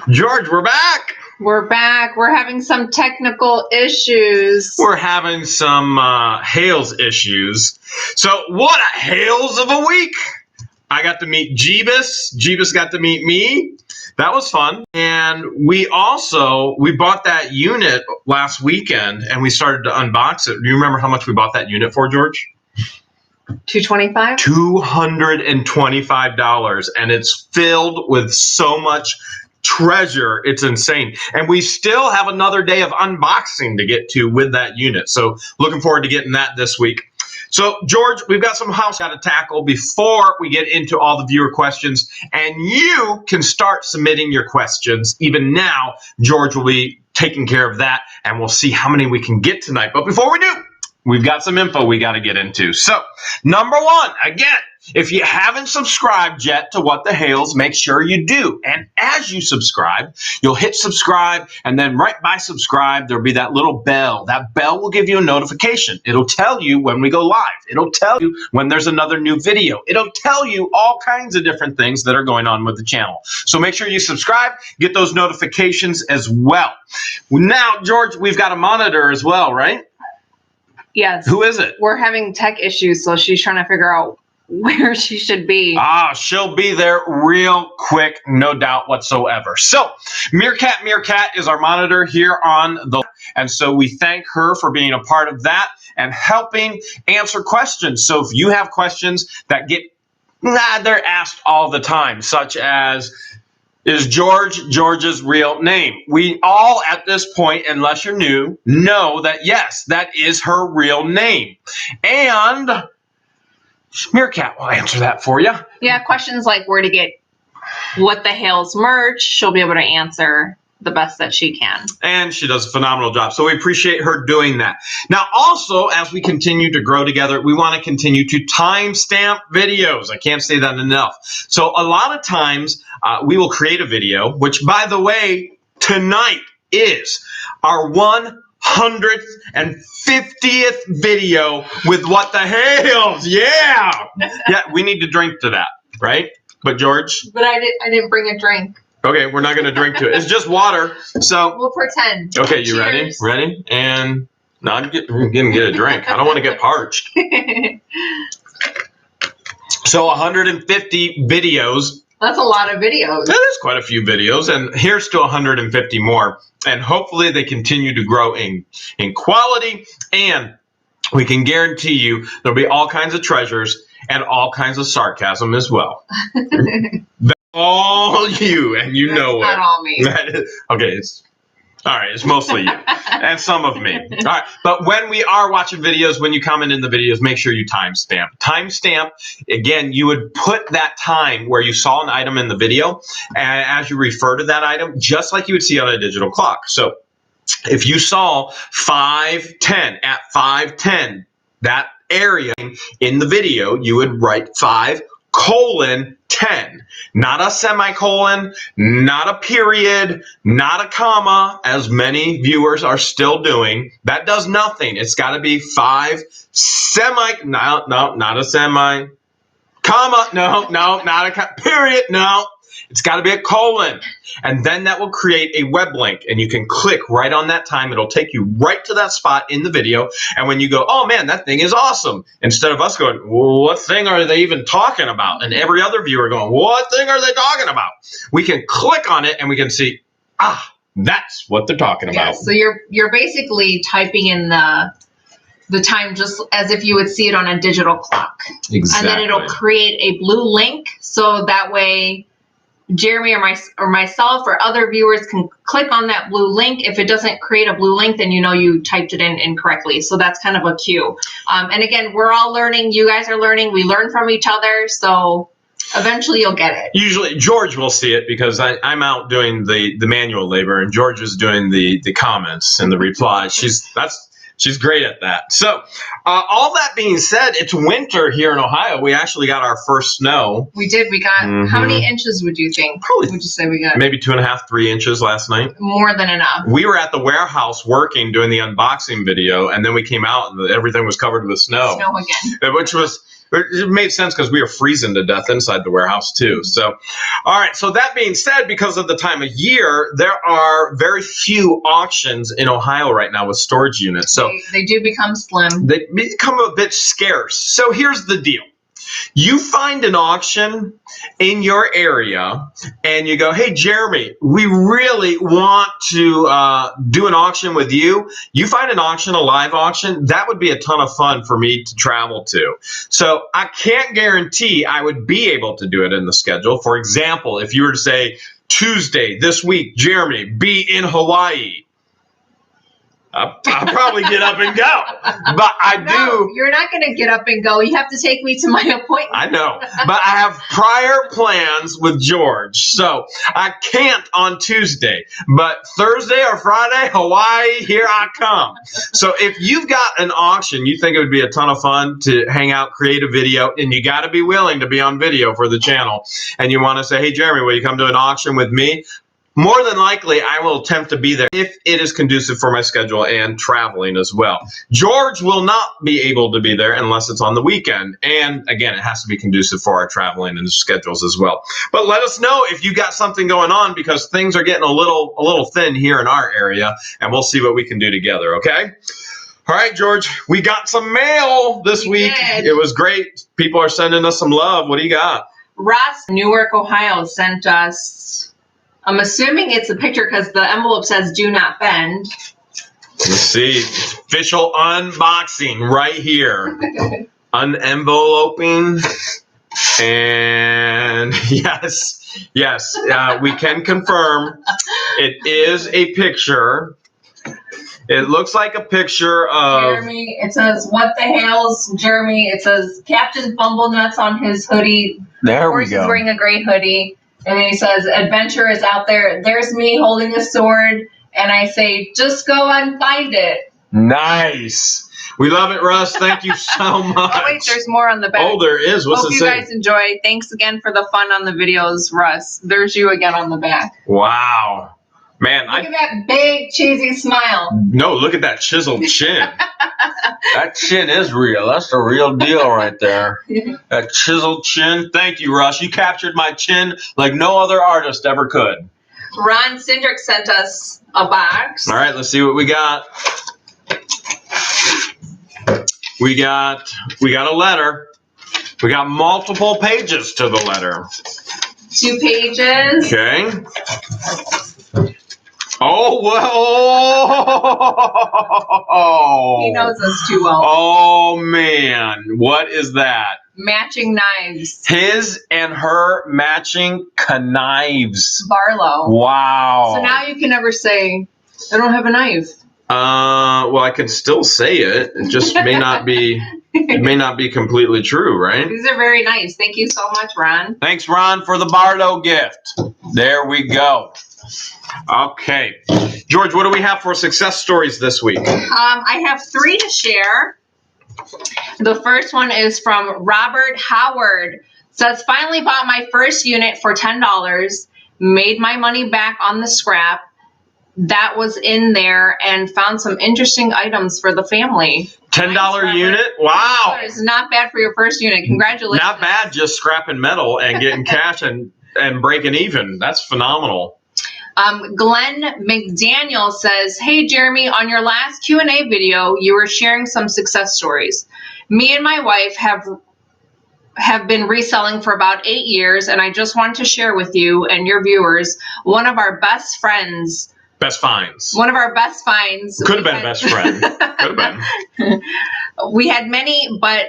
George, we're back. We're back. We're having some technical issues. We're having some Hales issues. So what a Hales of a week. I got to meet Jeebus. Jeebus got to meet me. That was fun. And we bought that unit last weekend and we started to unbox it. Do you remember how much we bought that unit for, George? $225? $225. And it's filled with so much treasure. It's insane. And we still have another day of unboxing to get to with that unit. So looking forward to getting that this week. So George, we've got some house to tackle before we get into all the viewer questions. And you can start submitting your questions. Even now, George will be taking care of that. And we'll see how many we can get tonight. But before we do, we've got some info we got to get into. So number one, again, if you haven't subscribed yet to What the Hales, make sure you do. And as you subscribe, you'll hit subscribe, and then right by subscribe, there'll be that little bell. That bell will give you a notification. It'll tell you when we go live. It'll tell you when there's another new video. It'll tell you all kinds of different things that are going on with the channel. So make sure you subscribe, get those notifications as well. Now, George, we've got a monitor as well, right? Yes. Who is it? We're having tech issues, so she's trying to figure out where she should be. She'll be there real quick, no doubt whatsoever. So Meerkat is our monitor here on the, and so we thank her for being a part of that and helping answer questions. So if you have questions that they're asked all the time, such as, is George's real name? We all at this point, unless you're new, know that yes, that is her real name. And Meerkat will answer that for you. Yeah, questions like where to get What the Hales merch, she'll be able to answer the best that she can. And she does a phenomenal job. So we appreciate her doing that. Now, also, as we continue to grow together, we want to continue to timestamp videos. I can't say that enough. So a lot of times we will create a video, which, by the way, tonight is our 150th video with What the Hales. Yeah. Yeah, we need to drink to that, right? But George? But I didn't bring a drink. Okay, we're not going to drink to it. It's just water. So we'll pretend. Okay, you Cheers. ready? And no, I'm going to get a drink. I don't want to get parched. So 150 videos. That's a lot of videos. That is quite a few videos. And here's to 150 more. And hopefully they continue to grow in quality. And we can guarantee you there'll be all kinds of treasures and all kinds of sarcasm as well. That's all you, and you know it. Not all me. Okay, it's all right. It's mostly you and some of me. All right, but when we are watching videos, when you comment in the videos, make sure you timestamp. Timestamp, again, you would put that time where you saw an item in the video, and as you refer to that item, just like you would see on a digital clock. So if you saw 5:10 at 5:10, that area in the video, you would write 5:10, not a semicolon, not a period, not a comma, as many viewers are still doing. That does nothing. It's got to be 5 no, not a semi, comma, no, not a period, no. It's got to be a colon. And then that will create a web link. And you can click right on that time. It'll take you right to that spot in the video. And when you go, oh, man, that thing is awesome. Instead of us going, well, what thing are they even talking about? And every other viewer going, what thing are they talking about? We can click on it and we can see, that's what they're talking about. So you're basically typing in the time just as if you would see it on a digital clock. Exactly. And then it'll create a blue link. So that way Jeremy or myself or other viewers can click on that blue link. If it doesn't create a blue link, then you know you typed it in incorrectly. So that's kind of a cue. And again, we're all learning. You guys are learning. We learn from each other. So eventually you'll get it. Usually George will see it because I'm out doing the manual labor and George is doing the comments and the replies. She's great at that. So all that being said, it's winter here in Ohio. We actually got our first snow. We did. We got, how many inches would you think? Probably, would you say we got? Maybe 2.5, 3 inches last night. More than enough. We were at the warehouse working, doing the unboxing video, and then we came out and everything was covered with snow. Snow again. Which was It made sense because we were freezing to death inside the warehouse too. So, all right. So that being said, because of the time of year, there are very few auctions in Ohio right now with storage units. So they do become slim. They become a bit scarce. So here's the deal. You find an auction in your area and you go, hey, Jeremy, we really want to do an auction with you. You find an auction, a live auction, that would be a ton of fun for me to travel to. So I can't guarantee I would be able to do it in the schedule. For example, if you were to say Tuesday this week, Jeremy, be in Hawaii. I'll probably get up and go, but I do. You're not going to get up and go. You have to take me to my appointment. I know, but I have prior plans with George, so I can't on Tuesday. But Thursday or Friday, Hawaii, here I come. So if you've got an auction, you think it would be a ton of fun to hang out, create a video, and you got to be willing to be on video for the channel, and you want to say, hey, Jeremy, will you come to an auction with me? More than likely, I will attempt to be there if it is conducive for my schedule and traveling as well. George will not be able to be there unless it's on the weekend. And again, it has to be conducive for our traveling and schedules as well. But let us know if you got something going on, because things are getting a little thin here in our area, and we'll see what we can do together, okay? All right, George, we got some mail this week. Did. It was great. People are sending us some love. What do you got? Ross, Newark, Ohio, sent us... I'm assuming it's a picture because the envelope says do not bend. Let's see. Official unboxing right here. Unenveloping. And yes, we can confirm it is a picture. It looks like a picture of... Jeremy, it says, what the Hales, Jeremy. It says, Captain Bumblenuts on his hoodie. There we go. Of course, he's wearing a gray hoodie. And then he says, adventure is out there. There's me holding a sword. And I say, just go and find it. Nice. We love it, Russ. Thank you so much. Oh, wait, there's more on the back. Oh, there is. What's Hope it you say? guys enjoy. Thanks again for the fun on the videos, Russ. There's you again on the back. Wow. Man, look at that big, cheesy smile. No, look at that chiseled chin. That chin is real. That's the real deal right there. That chiseled chin. Thank you, Russ. You captured my chin like no other artist ever could. Ron Cindric sent us a box. All right, let's see what we got. We got a letter. We got multiple pages to the letter. 2 pages. Okay. Oh, well. He knows us too well. Oh, man. What is that? Matching knives. His and her matching knives. Barlow. Wow. So now you can never say, I don't have a knife. Well, I can still say it. It just may not be... It may not be completely true, right? These are very nice. Thank you so much, Ron. Thanks, Ron, for the Barlow gift. There we go. Okay. George, what do we have for success stories this week? I have 3 to share. The first one is from Robert Howard. Says, finally bought my first unit for $10. Made my money back on the scrap that was in there and found some interesting items for the family. $10 unit? Wow. It's not bad for your first unit. Congratulations. Not bad, just scrapping metal and getting cash and breaking even. That's phenomenal. Glenn McDaniel says, hey, Jeremy, on your last Q&A video, you were sharing some success stories. Me and my wife have been reselling for about 8 years, and I just want to share with you and your viewers one of our best friends. Best finds. One of our best finds. Could have been best friend. Could have been. We had many, but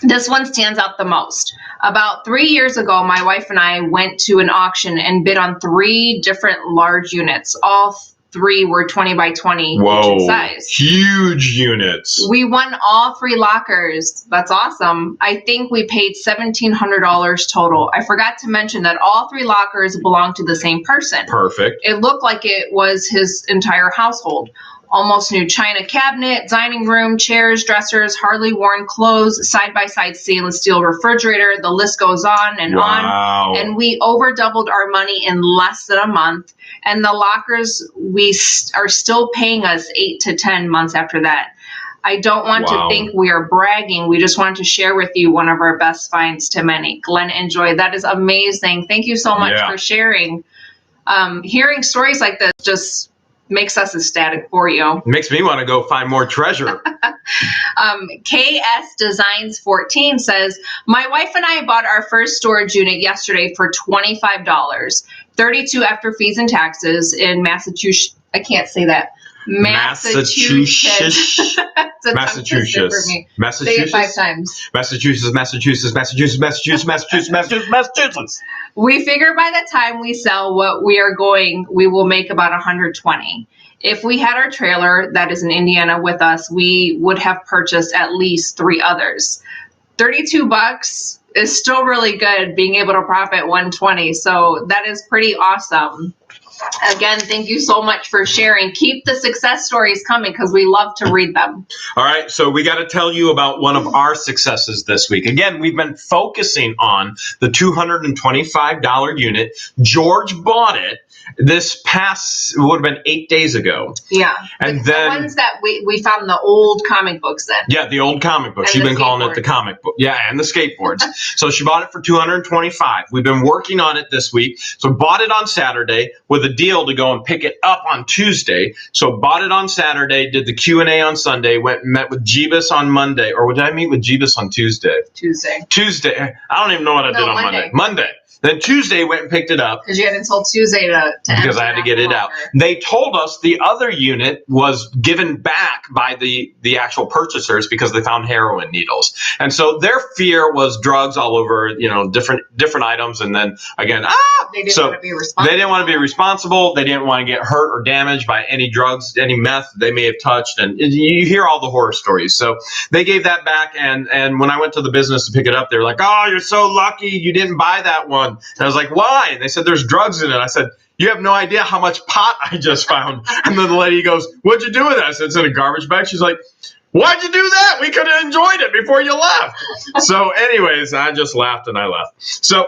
this one stands out the most. About 3 years ago, my wife and I went to an auction and bid on 3 different large units. All 3 were 20 by 20 Whoa, in size. Huge units. We won all 3 lockers. That's awesome. I think we paid $1,700 total. I forgot to mention that all 3 lockers belonged to the same person. Perfect. It looked like it was his entire household. Almost new china cabinet, dining room, chairs, dressers, hardly worn clothes, side-by-side stainless steel refrigerator. The list goes on and on. And we over doubled our money in less than a month. And the lockers, we are still paying us 8 to 10 months after that. I don't want Wow. to think we are bragging. We just want to share with you one of our best finds to many. Glenn and Joy, that is amazing. Thank you so much for sharing. Hearing stories like this just makes us ecstatic for you. It makes me want to go find more treasure. KS Designs 14 says, my wife and I bought our first storage unit yesterday for $25, 32 after fees and taxes in Massachusetts. I can't say that. Massachusetts. Massachusetts. Say it 5 times. Massachusetts. We figure by the time we sell what we are going, we will make about 120. If we had our trailer that is in Indiana with us, we would have purchased at least 3 others. $32 is still really good, being able to profit 120. So that is pretty awesome. Again, thank you so much for sharing. Keep the success stories coming because we love to read them. All right, so we got to tell you about one of our successes this week. Again, we've been focusing on the $225 unit. George bought it this past, it would have been 8 days ago. Yeah, and then the ones that we found in the old comic books then. Yeah, the old comic books. And She's been calling it the comic book. Yeah, and the skateboards. So she bought it for $225. We've been working on it this week. So bought it on Saturday with a deal to go and pick it up on Tuesday. So bought it on Saturday, did the Q&A on Sunday, went and met with Jeebus on Monday. Or did I meet with Jeebus on Tuesday? Tuesday. I don't even know what I did on Monday. Then Tuesday went and picked it up. Because you had until Tuesday to because I had to get it out. They told us the other unit was given back by the actual purchasers because they found heroin needles. And so their fear was drugs all over, different items. And then again, they didn't want to be responsible. They didn't want to be responsible. They didn't want to get hurt or damaged by any drugs, any meth they may have touched. And you hear all the horror stories. So they gave that back. And when I went to the business to pick it up, they were like, oh, you're so lucky you didn't buy that one. And I was like, why? And they said, there's drugs in it. I said, you have no idea how much pot I just found. And then the lady goes, what'd you do with that? I said, it's in a garbage bag. She's like, why'd you do that? We could have enjoyed it before you left. So anyways, I just laughed and I left. So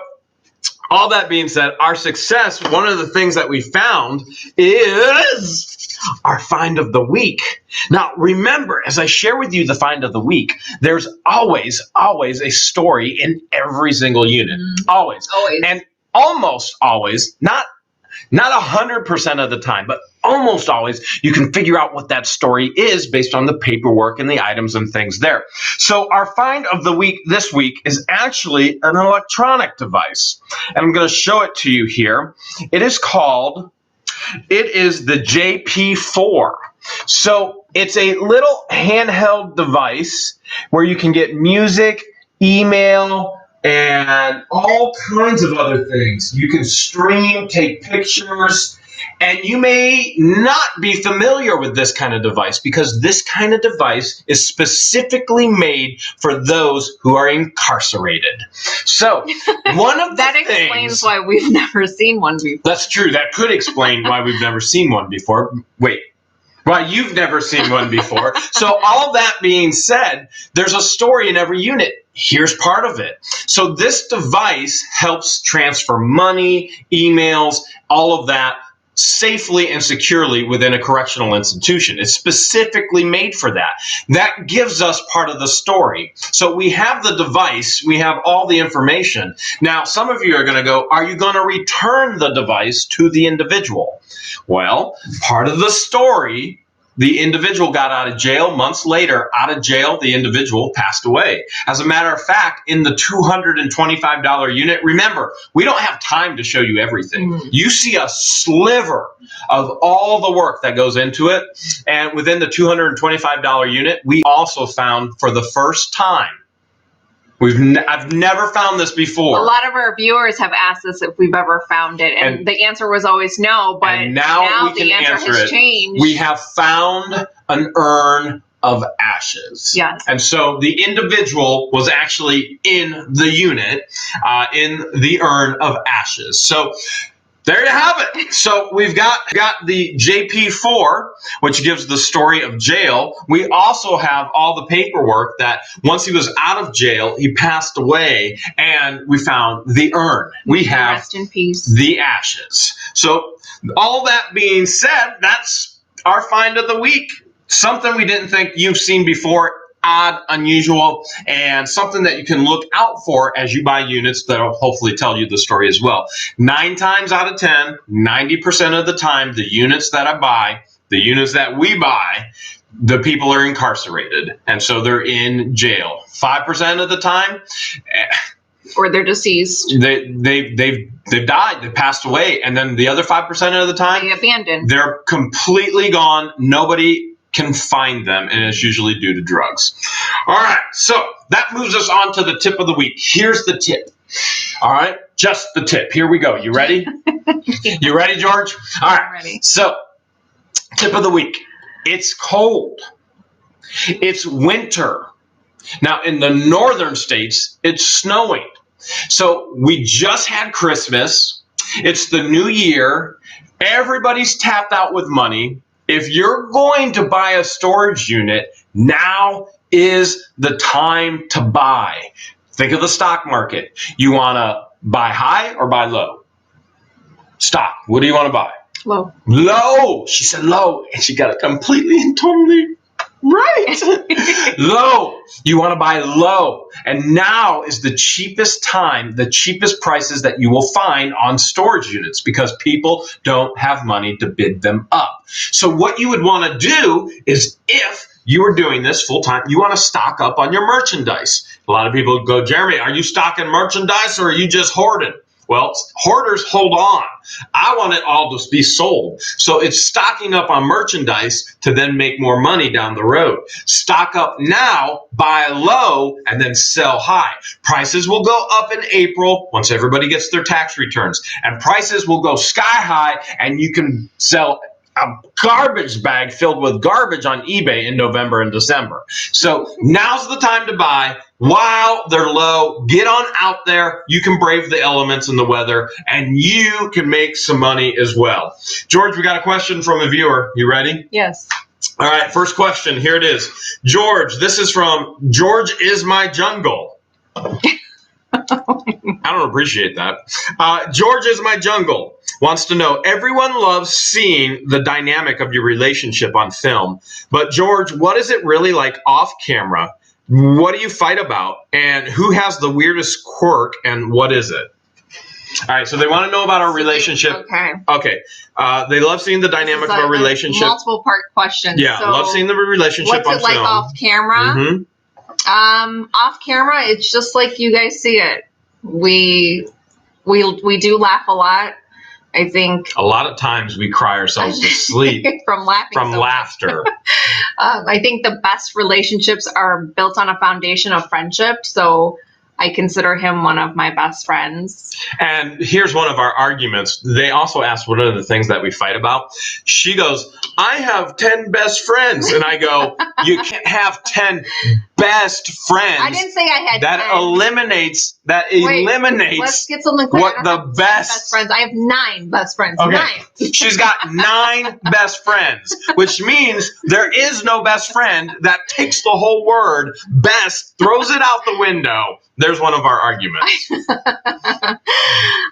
all that being said, our success, one of the things that we found is our find of the week. Now, remember, as I share with you the find of the week, there's always a story in every single unit. Always. And almost always, not 100% of the time, but almost always, you can figure out what that story is based on the paperwork and the items and things there. So our find of the week this week is actually an electronic device. And I'm going to show it to you here. It is the JP4. So it's a little handheld device where you can get music, email, and all kinds of other things. You can stream, take pictures, and you may not be familiar with this kind of device because this kind of device is specifically made for those who are incarcerated. So one of the that explains why we've never seen one before. That's true. That could explain why we've never seen one before. Wait. Why you've never seen one before. So all that being said, there's a story in every unit. Here's part of it. So this device helps transfer money, emails, all of that safely and securely within a correctional institution. It's specifically made for that. That gives us part of the story. So we have the device, we have all the information. Now, some of you are going to go, are you going to return the device to the individual? Well, part of the story, the individual got out of jail. Months later, out of jail, the individual passed away. As a matter of fact, in the $225 unit, remember, we don't have time to show you everything. You see a sliver of all the work that goes into it. And within the $225 unit, we also found for the first time, I've never found this before. A lot of our viewers have asked us if we've ever found it, and the answer was always no, but now the answer has changed. We have found an urn of ashes. Yes. And so the individual was actually in the unit, in the urn of ashes. So there you have it. So we've got the JP4, which gives the story of jail. We also have all the paperwork that once he was out of jail, he passed away, and we found the urn. We have rest in peace. The ashes. So all that being said, that's our find of the week. something we didn't think you've seen before, odd, unusual, and something that you can look out for as you buy units that'll hopefully tell you the story as well. 9 times out of 10, 90% of the time, the units that I buy, the units that we buy, the people are incarcerated, and so they're in jail. 5% of the time, or they're deceased. They've died. They passed away, and then the other 5% of the time, they abandoned. They're completely gone. Nobody can find them, and it's usually due to drugs. All right, so that moves us on to the tip of the week. Here's the tip. All right, just the tip. Here we go. You ready? You ready, George? All right. I'm ready. So, tip of the week. It's cold. It's winter. Now, in the northern states, it's snowing. So we just had Christmas. It's the new year. Everybody's tapped out with money. If you're going to buy a storage unit, now is the time to buy. Think of the stock market. You want to buy high or buy low? Stock. What do you want to buy? Low. Low. She said low, and she got it completely and totally right. Low. You want to buy low. And now is the cheapest time, the cheapest prices that you will find on storage units because people don't have money to bid them up. So what you would want to do is, if you are doing this full time, you want to stock up on your merchandise. A lot of people go, Jeremy, are you stocking merchandise or are you just hoarding? Well, hoarders hold on. I want it all to be sold. So it's stocking up on merchandise to then make more money down the road. Stock up now, buy low, and then sell high. Prices will go up in April once everybody gets their tax returns. And prices will go sky high, and you can sell a garbage bag filled with garbage on eBay in November and December. So now's the time to buy while they're low. Get on out there. You can brave the elements and the weather, and you can make some money as well. George, we got a question from a viewer. You ready? Yes. All right, first question. Here it is. George, this is from George Is My Jungle. I don't appreciate that. George Is My Jungle wants to know, everyone loves seeing the dynamic of your relationship on film, but George, what is it really like off camera? What do you fight about? And who has the weirdest quirk, and what is it? All right, so they want to know about our relationship. Okay. They love seeing the dynamic of our relationship. Multiple part question. Yeah, so love seeing the relationship on film. What's it like off camera? Mm-hmm. Off camera, it's just like you guys see it. We do laugh a lot. I think a lot of times we cry ourselves to sleep from laughter. I think the best relationships are built on a foundation of friendship. So I consider him one of my best friends. And here's one of our arguments. They also asked what are the things that we fight about. She goes, I have 10 best friends. And I go, you can't have 10 best friends. I didn't say I had that 10. eliminates let's get something clear. what the best friends. I have 9 best friends. Okay. 9. She's got 9 best friends, which means there is no best friend. That takes the whole word best, throws it out the window. There's one of our arguments.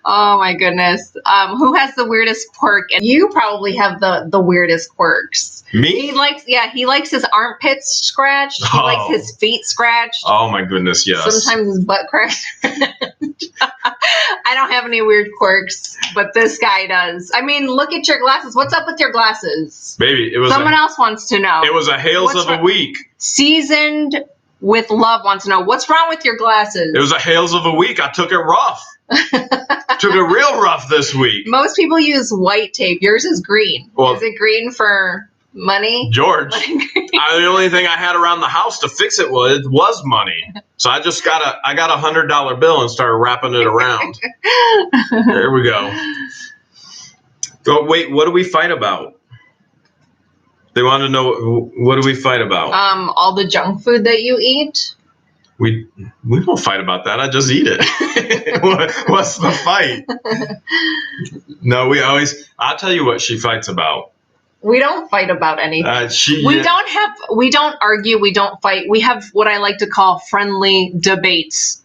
Oh my goodness. Who has the weirdest quirk? And you probably have the weirdest quirks. Me? He likes his armpits scratched. He likes his feet scratched. Oh my goodness, yes. Sometimes his butt cracks. I don't have any weird quirks, but this guy does. I mean, look at your glasses. What's up with your glasses? Baby, it was someone else wants to know. It was a Hales of a week. Seasoned with Love wants to know, what's wrong with your glasses? It was a Hales of a week. I took it rough. Took it real rough this week. Most people use white tape. Yours is green. Well, is it green for money? George, the only thing I had around the house to fix it was money. So I just got a $100 bill and started wrapping it around. There we go. Oh, wait, what do we fight about? They want to know, what do we fight about? All the junk food that you eat. We don't fight about that. I just eat it. What's the fight? No, I'll tell you what she fights about. We don't fight about anything. We don't argue. We don't fight. We have what I like to call friendly debates.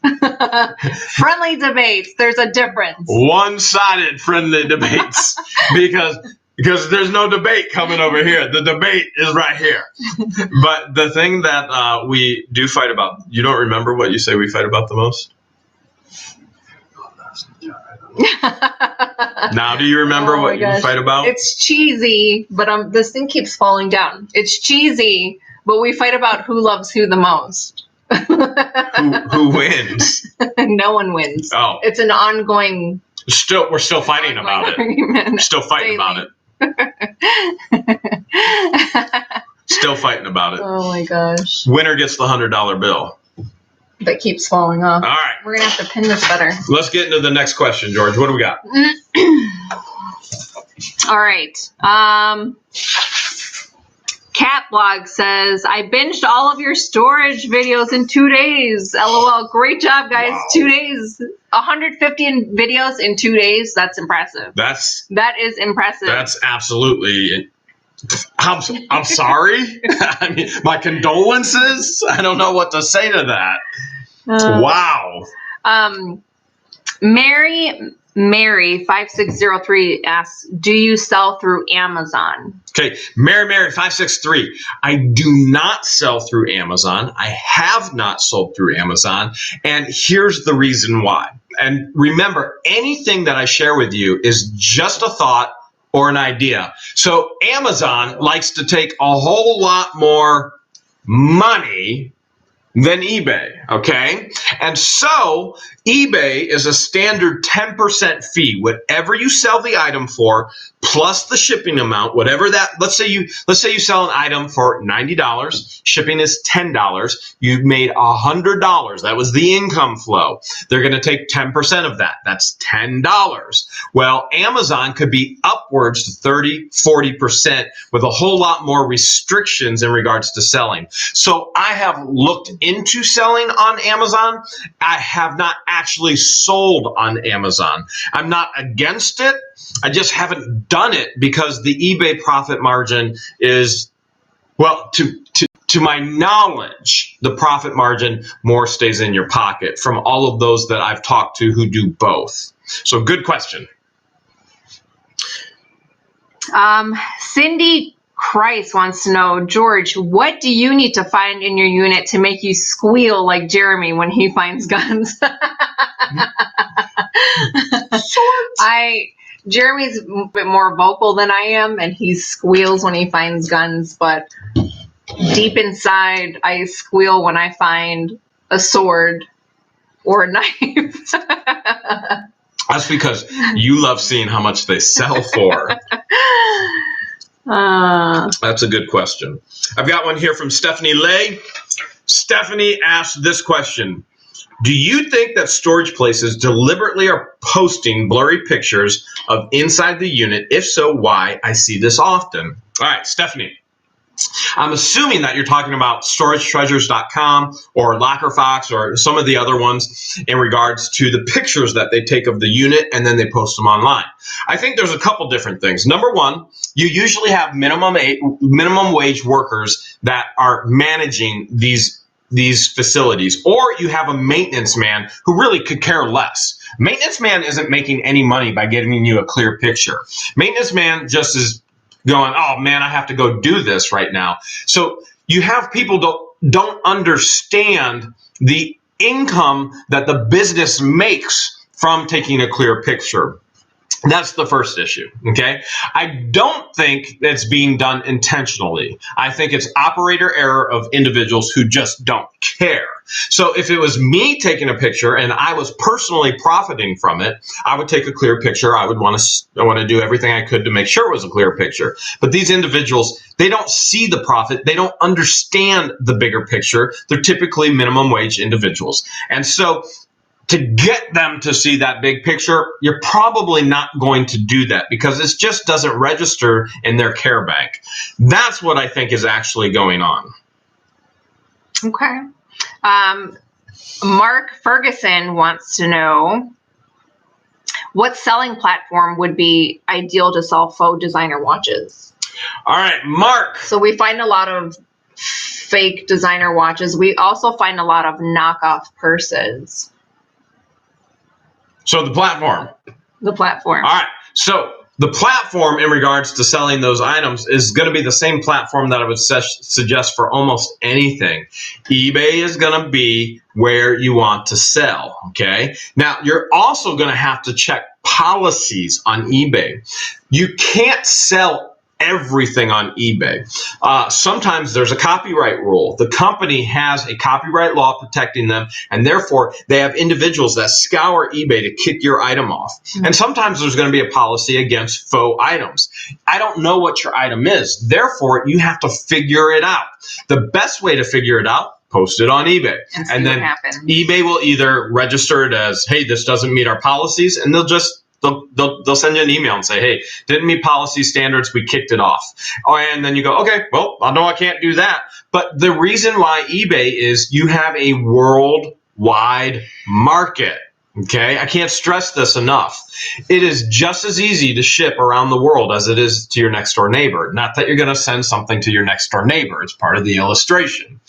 Friendly debates. There's a difference. One-sided friendly debates. Because Because there's no debate coming over here. The debate is right here. But the thing that we do fight about, you don't remember what you say we fight about the most? Now, do you remember what you fight about? It's cheesy, but this thing keeps falling down. It's cheesy, but we fight about who loves who the most. Who wins? No one wins. Oh. It's an ongoing... We're still fighting about it. We're still fighting about it. Still fighting about it. Oh my gosh. Winner gets the $100 bill. That keeps falling off. All right. We're going to have to pin this better. Let's get into the next question, George. What do we got? All right. Cat Blog says, I binged all of your storage videos in 2 days. LOL. Great job, guys. Wow. 2 days. 150 videos in 2 days. That's impressive. That is impressive. That's absolutely... I'm sorry. I mean, my condolences. I don't know what to say to that. Wow. Mary 5603 asks, do you sell through Amazon? Okay, Mary 563. I do not sell through Amazon. I have not sold through Amazon, and here's the reason why. And remember, anything that I share with you is just a thought or an idea. So Amazon likes to take a whole lot more money than eBay, okay? And so eBay is a standard 10% fee. Whatever you sell the item for, plus the shipping amount, whatever that, let's say you sell an item for $90, shipping is $10, you've made $100. That was the income flow. They're going to take 10% of that. That's $10. Well, Amazon could be upwards to 30, 40% with a whole lot more restrictions in regards to selling. So I have looked into selling on Amazon. I have not actually sold on Amazon. I'm not against it. I just haven't done it because the eBay profit margin is, well, to my knowledge, the profit margin more stays in your pocket from all of those that I've talked to who do both. So good question. Cindy Christ wants to know, George, what do you need to find in your unit to make you squeal like Jeremy when he finds guns? Jeremy's a bit more vocal than I am, and he squeals when he finds guns, but deep inside, I squeal when I find a sword or a knife. That's because you love seeing how much they sell for. That's a good question. I've got one here from Stephanie Lay. Stephanie asked this question. Do you think that storage places deliberately are posting blurry pictures of inside the unit? If so, why? I see this often. All right, Stephanie. I'm assuming that you're talking about storagetreasures.com or LockerFox or some of the other ones in regards to the pictures that they take of the unit and then they post them online. I think there's a couple different things. Number one, you usually have minimum wage workers that are managing these facilities, or you have a maintenance man who really could care less. Maintenance man isn't making any money by giving you a clear picture. Maintenance man just is going, oh man, I have to go do this right now. So you have people don't understand the income that the business makes from taking a clear picture. That's the first issue, okay? I don't think it's being done intentionally. I think it's operator error of individuals who just don't care. So if it was me taking a picture and I was personally profiting from it, I would take a clear picture. I would want to do everything I could to make sure it was a clear picture. But these individuals, they don't see the profit. They don't understand the bigger picture. They're typically minimum wage individuals. And so to get them to see that big picture, you're probably not going to do that because it just doesn't register in their care bank. That's what I think is actually going on. Okay. Mark Ferguson wants to know, what selling platform would be ideal to sell faux designer watches? All right, Mark. So we find a lot of fake designer watches. We also find a lot of knockoff purses. So the platform. The platform. All right. So the platform in regards to selling those items is going to be the same platform that I would suggest for almost anything. eBay is going to be where you want to sell, okay? Now, you're also going to have to check policies on eBay. You can't sell everything on eBay. Sometimes there's a copyright rule. The company has a copyright law protecting them, and therefore they have individuals that scour eBay to kick your item off. And sometimes there's going to be a policy against faux items. I don't know what your item is. Therefore, you have to figure it out. The best way to figure it out, post it on eBay. And then eBay will either register it as, hey, this doesn't meet our policies, and they'll send you an email and say, hey, didn't meet policy standards, we kicked it off. And then you go, okay, well, I know I can't do that. But the reason why eBay is you have a worldwide market. Okay, I can't stress this enough. It is just as easy to ship around the world as it is to your next door neighbor. Not that you're going to send something to your next door neighbor. It's part of the illustration.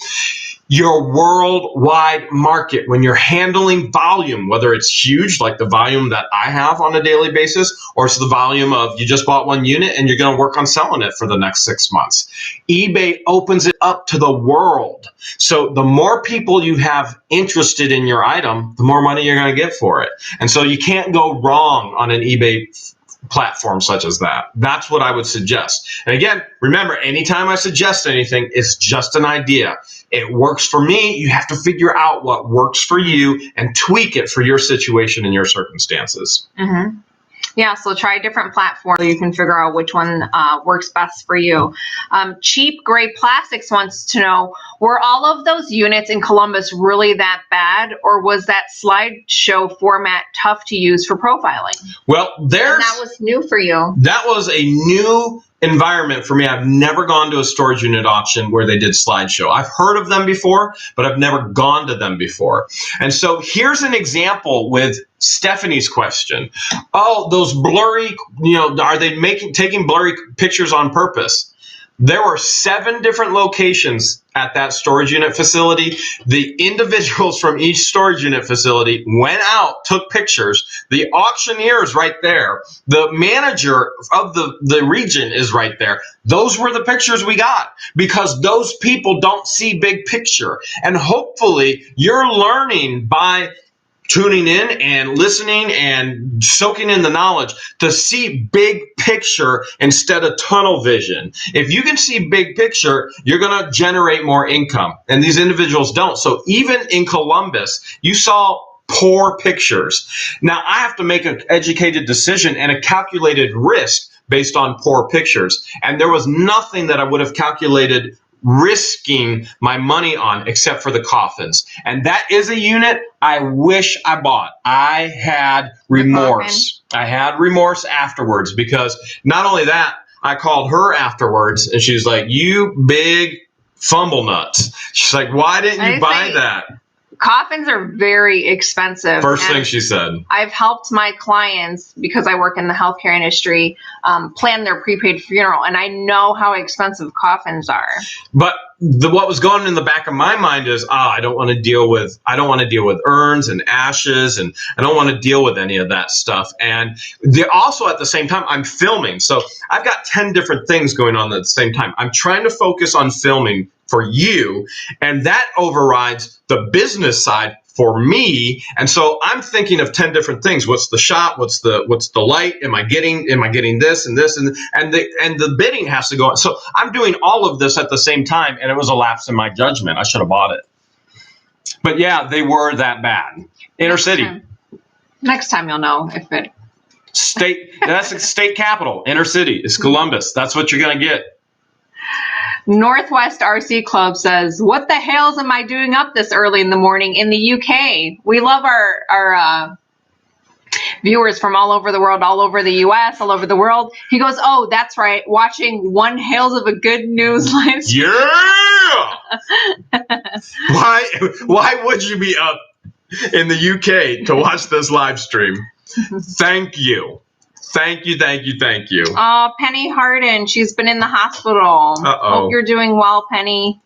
Your worldwide market, when you're handling volume, whether it's huge, like the volume that I have on a daily basis, or it's the volume of you just bought one unit and you're going to work on selling it for the next 6 months. eBay opens it up to the world. So the more people you have interested in your item, the more money you're going to get for it. And so you can't go wrong on an eBay platform such as that. That's what I would suggest. And again, remember, anytime I suggest anything, it's just an idea. It works for me. You have to figure out what works for you and tweak it for your situation and your circumstances. Mm-hmm. Yeah, so try different platforms so you can figure out which one works best for you. Cheap Gray Plastics wants to know, were all of those units in Columbus really that bad, or was that slideshow format tough to use for profiling? Well, and that was new for you. That was a new environment for me. I've never gone to a storage unit auction where they did slideshow. I've heard of them before, but I've never gone to them before. And so here's an example with Stephanie's question. Oh, those blurry, are they taking blurry pictures on purpose? There were 7 different locations at that storage unit facility. The individuals from each storage unit facility went out, took pictures. The auctioneer is right there. The manager of the region is right there. Those were the pictures we got because those people don't see big picture. And hopefully you're learning by tuning in and listening and soaking in the knowledge to see big picture instead of tunnel vision. If you can see big picture, you're going to generate more income. And these individuals don't. So even in Columbus, you saw poor pictures. Now I have to make an educated decision and a calculated risk based on poor pictures. And there was nothing that I would have calculated risking my money on except for the coffins. And that is a unit I wish I bought. I had remorse. I had remorse afterwards because not only that, I called her afterwards and she's like, you big fumble nuts. She's like, why didn't you buy that? Coffins are very expensive. First thing she said. I've helped my clients, because I work in the healthcare industry, plan their prepaid funeral, and I know how expensive coffins are. But what was going in the back of my mind is, I don't want to deal with urns and ashes, and I don't want to deal with any of that stuff. And also at the same time, I'm filming, so I've got 10 different things going on at the same time. I'm trying to focus on filming for you, and that overrides the business side for me. And so I'm thinking of 10 different things. What's the shot? What's the light? Am I getting this and this and the bidding has to go on. So I'm doing all of this at the same time, and it was a lapse in my judgment. I should have bought it. But yeah, they were that bad. Inner city. Next time you'll know if it. That's a state capital. Inner city is Columbus. That's what you're going to get. Northwest RC Club says, what the Hales am I doing up this early in the morning in the UK? We love our viewers from all over the world, all over the US, all over the world. He goes, oh, that's right, watching one Hales of a Good News live stream. Yeah! Why would you be up in the UK to watch this live stream? Thank you. Thank you. Penny Harden, she's been in the hospital. Uh-oh. Hope you're doing well, Penny.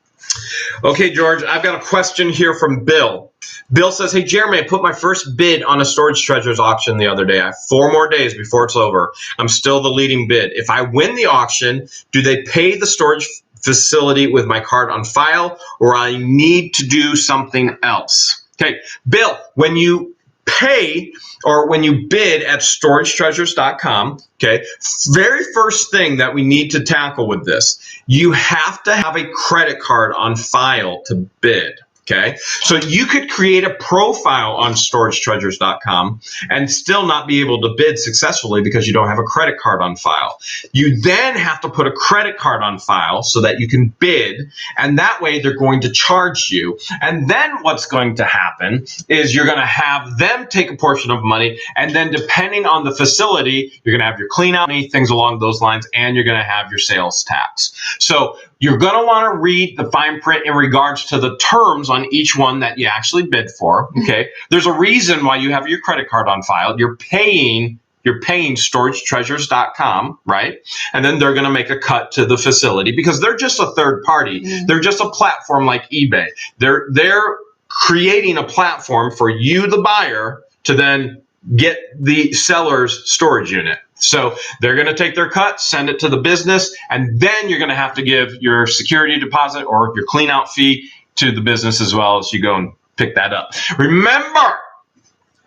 Okay, George, I've got a question here from Bill. Bill says, hey, Jeremy, I put my first bid on a storage treasures auction the other day. I have 4 more days before it's over. I'm still the leading bid. If I win the auction, do they pay the storage facility with my card on file, or I need to do something else? Okay, Bill, when you pay or when you bid at storagetreasures.com, okay, very first thing that we need to tackle with this, you have to have a credit card on file to bid. Okay, so you could create a profile on storagetreasures.com and still not be able to bid successfully because you don't have a credit card on file. You then have to put a credit card on file so that you can bid, and that way they're going to charge you. And then what's going to happen is you're going to have them take a portion of money, and then depending on the facility, you're going to have your clean out, things along those lines, and you're going to have your sales tax. So you're going to want to read the fine print in regards to the terms on each one that you actually bid for. Okay, there's a reason why you have your credit card on file. You're paying storagetreasures.com, right? And then they're going to make a cut to the facility because they're just a third party. They're just a platform like eBay. They're creating a platform for you, the buyer, to then get the seller's storage unit. So they're going to take their cut, send it to the business, and then you're going to have to give your security deposit or your clean out fee to the business as well as you go and pick that up. Remember,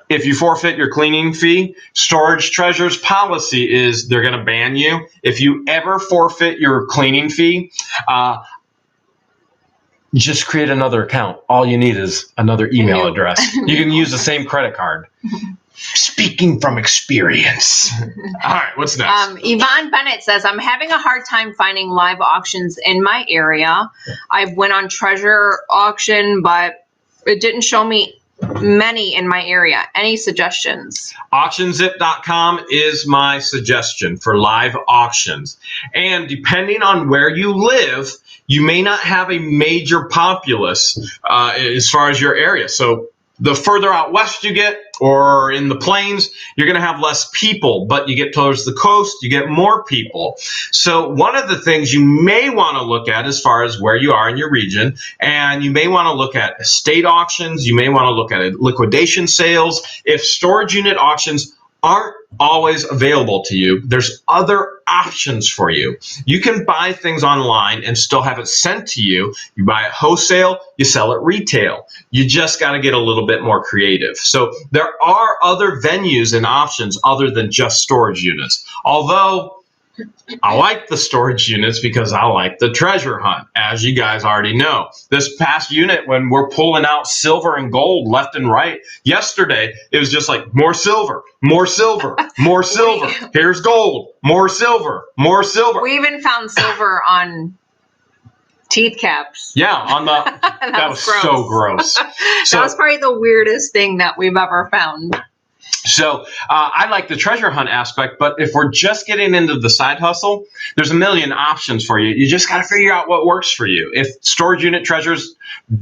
if you forfeit your cleaning fee, Storage Treasures policy is they're going to ban you. If you ever forfeit your cleaning fee, just create another account. All you need is another email address. You can use the same credit card. Speaking from experience. All right, what's next? Yvonne Bennett says, I'm having a hard time finding live auctions in my area. I went on Treasure Auction, but it didn't show me many in my area. Any suggestions? Auctionzip.com is my suggestion for live auctions. And depending on where you live, you may not have a major populace as far as your area. So the further out west you get, or in the plains, you're going to have less people, but you get towards the coast, you get more people. So one of the things you may want to look at as far as where you are in your region, and you may want to look at estate auctions, you may want to look at liquidation sales. If storage unit auctions aren't always available to you, there's other options for you. You can buy things online and still have it sent to you. You buy it wholesale, you sell it retail. You just got to get a little bit more creative. So there are other venues and options other than just storage units. Although I like the storage units because I like the treasure hunt, as you guys already know. This past unit, when we're pulling out silver and gold left and right, yesterday, it was just like more silver, more silver, more silver. Here's gold, more silver, more silver. We even found silver on teeth caps. Yeah, on the that was gross. So gross. That was probably the weirdest thing that we've ever found. So I like the treasure hunt aspect, but if we're just getting into the side hustle, there's a million options for you. You just got to figure out what works for you. If storage unit treasures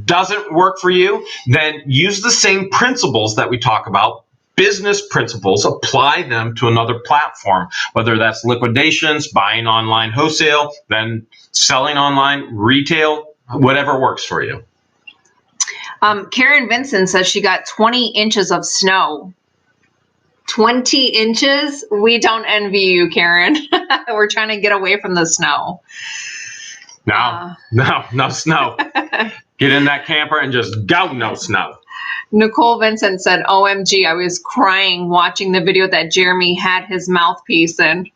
doesn't work for you, then use the same principles that we talk about, business principles, apply them to another platform, whether that's liquidations, buying online wholesale, then selling online retail, whatever works for you. Karen Vincent says she got 20 inches of snow. 20 inches? We don't envy you, Karen. We're trying to get away from the snow. No snow. Get in that camper and just go, no snow. Nicole Vincent said, OMG, I was crying watching the video that Jeremy had his mouthpiece in.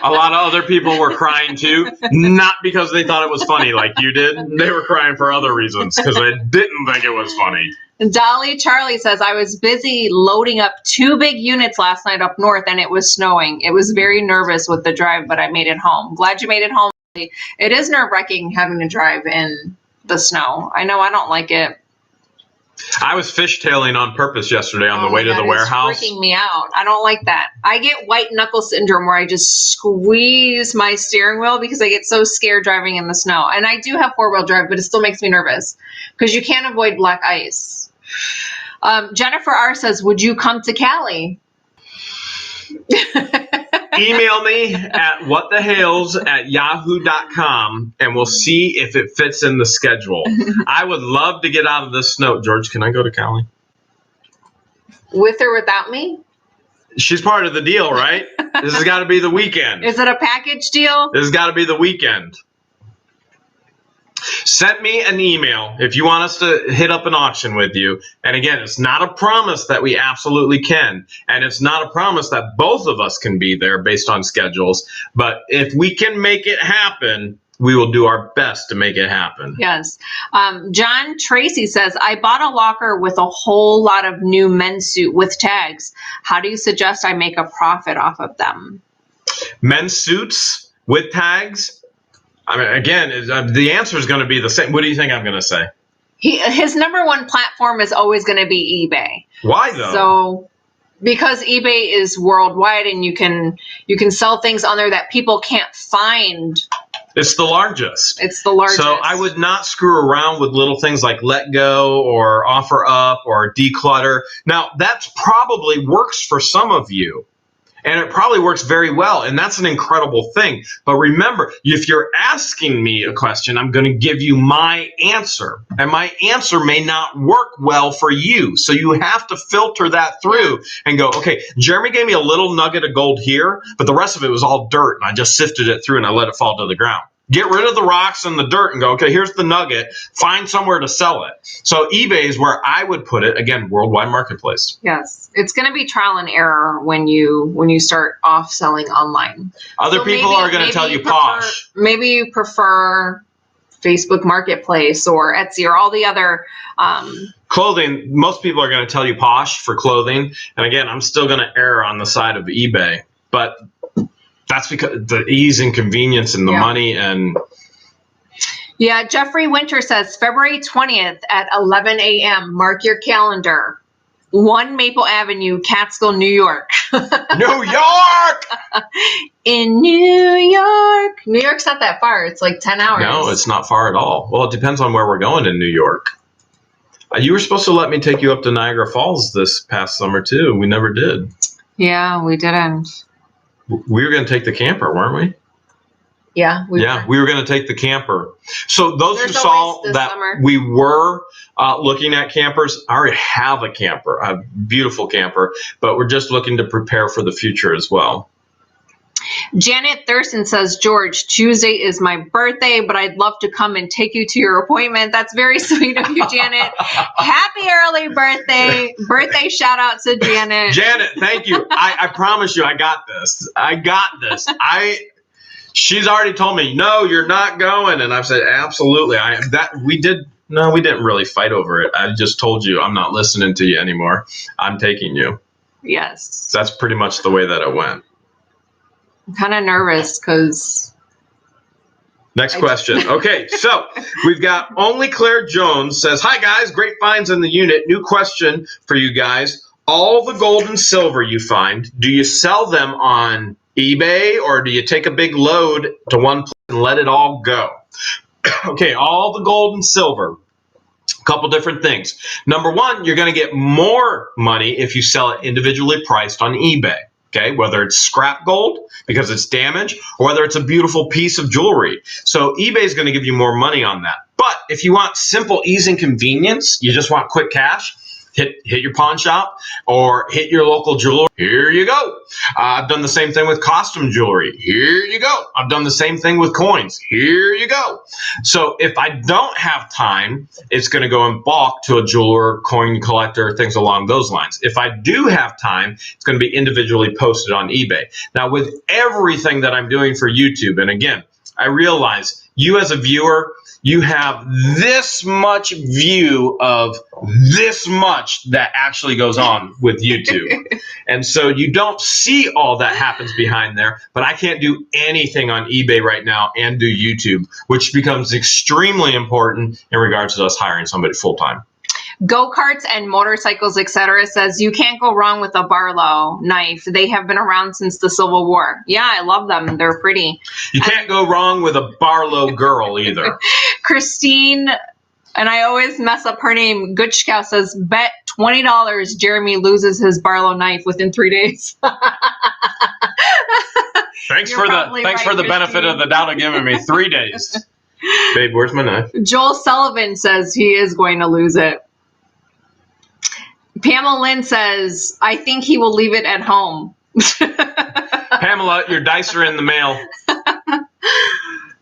A lot of other people were crying too, not because they thought it was funny like you did. They were crying for other reasons because they didn't think it was funny. Dolly Charlie says, I was busy loading up 2 big units last night up north and it was snowing. It was very nervous with the drive, but I made it home. Glad you made it home. It is nerve-wracking having to drive in the snow. I know I don't like it. I was fishtailing on purpose yesterday on the way to the warehouse. It's freaking me out. I don't like that. I get white knuckle syndrome where I just squeeze my steering wheel because I get so scared driving in the snow. And I do have 4-wheel drive, but it still makes me nervous because you can't avoid black ice. Jennifer R. says, would you come to Cali? email me at whatthehales@yahoo.com and we'll see if it fits in the schedule. I would love to get out of this snow. George, can I go to Cali? With or without me? She's part of the deal, right? This has got to be the weekend. Is it a package deal? This has got to be the weekend. Send me an email if you want us to hit up an auction with you. And again, it's not a promise that we absolutely can. And it's not a promise that both of us can be there based on schedules. But if we can make it happen, we will do our best to make it happen. Yes. John Tracy says, I bought a locker with a whole lot of new men's suit with tags. How do you suggest I make a profit off of them? Men's suits with tags? I mean, again, the answer is going to be the same. What do you think I'm going to say? His number one platform is always going to be eBay. Why though? So, because eBay is worldwide and you can sell things on there that people can't find. It's the largest. It's the largest. So I would not screw around with little things like let go or offer up or declutter. Now, that's probably works for some of you. And it probably works very well, and that's an incredible thing. But remember, if you're asking me a question, I'm going to give you my answer. And my answer may not work well for you. So you have to filter that through and go, okay, Jeremy gave me a little nugget of gold here, but the rest of it was all dirt, and I just sifted it through and I let it fall to the ground. Get rid of the rocks and the dirt and go, okay, here's the nugget. Find somewhere to sell it. So eBay is where I would put it. Again, worldwide marketplace. Yes. It's going to be trial and error when you start off selling online. Other people are going to tell you posh. Maybe you prefer Facebook Marketplace or Etsy or all the other clothing. Most people are going to tell you posh for clothing. And again, I'm still going to err on the side of eBay. But that's because the ease and convenience and the money and. Yeah, Jeffrey Winter says February 20th at 11 a.m. Mark your calendar. 1 Maple Avenue, Catskill, New York. New York! In New York. New York's not that far. It's like 10 hours. No, it's not far at all. Well, it depends on where we're going in New York. You were supposed to let me take you up to Niagara Falls this past summer, too. We never did. Yeah, we didn't. We were going to take the camper, weren't we? Yeah. We were going to take the camper. So those who saw that we were looking at campers, I already have a camper, a beautiful camper, but we're just looking to prepare for the future as well. Janet Thurston says, George, Tuesday is my birthday, but I'd love to come and take you to your appointment. That's very sweet of you, Janet. Happy early birthday. Birthday shout out to Janet. Janet, thank you. I promise you, I got this. She's already told me, no, you're not going. And I've said, absolutely. We didn't really fight over it. I just told you, I'm not listening to you anymore. I'm taking you. Yes. That's pretty much the way that it went. I'm kind of nervous because. Next question. Okay, so we've got Only Claire Jones says, hi guys, great finds in the unit. New question for you guys. All the gold and silver you find, do you sell them on eBay or do you take a big load to one place and let it all go? Okay, all the gold and silver. A couple different things. Number one, you're going to get more money if you sell it individually priced on eBay. Okay, whether it's scrap gold because it's damaged or whether it's a beautiful piece of jewelry. So eBay is going to give you more money on that. But if you want simple ease and convenience, you just want quick cash, hit your pawn shop or hit your local jeweler. Here you go. I've done the same thing with costume jewelry. Here you go. I've done the same thing with coins. Here you go. So if I don't have time, it's going to go in bulk to a jeweler, coin collector, things along those lines. If I do have time, it's going to be individually posted on eBay. Now with everything that I'm doing for YouTube, and again, I realize you as a viewer, you have this much view of this much that actually goes on with YouTube. And so you don't see all that happens behind there, but I can't do anything on eBay right now and do YouTube, which becomes extremely important in regards to us hiring somebody full-time. Go-karts and motorcycles, etc. says you can't go wrong with a Barlow knife. They have been around since the Civil War. Yeah, I love them. They're pretty. You can't go wrong with a Barlow girl either. Christine, and I always mess up her name, Gutschkow says, bet $20 Jeremy loses his Barlow knife within 3 days. Thanks You're for probably the right, benefit Christine. of the doubt of giving me 3 days. Babe, where's my knife? Joel Sullivan says he is going to lose it. Pamela Lynn says, I think he will leave it at home. Pamela, your dice are in the mail.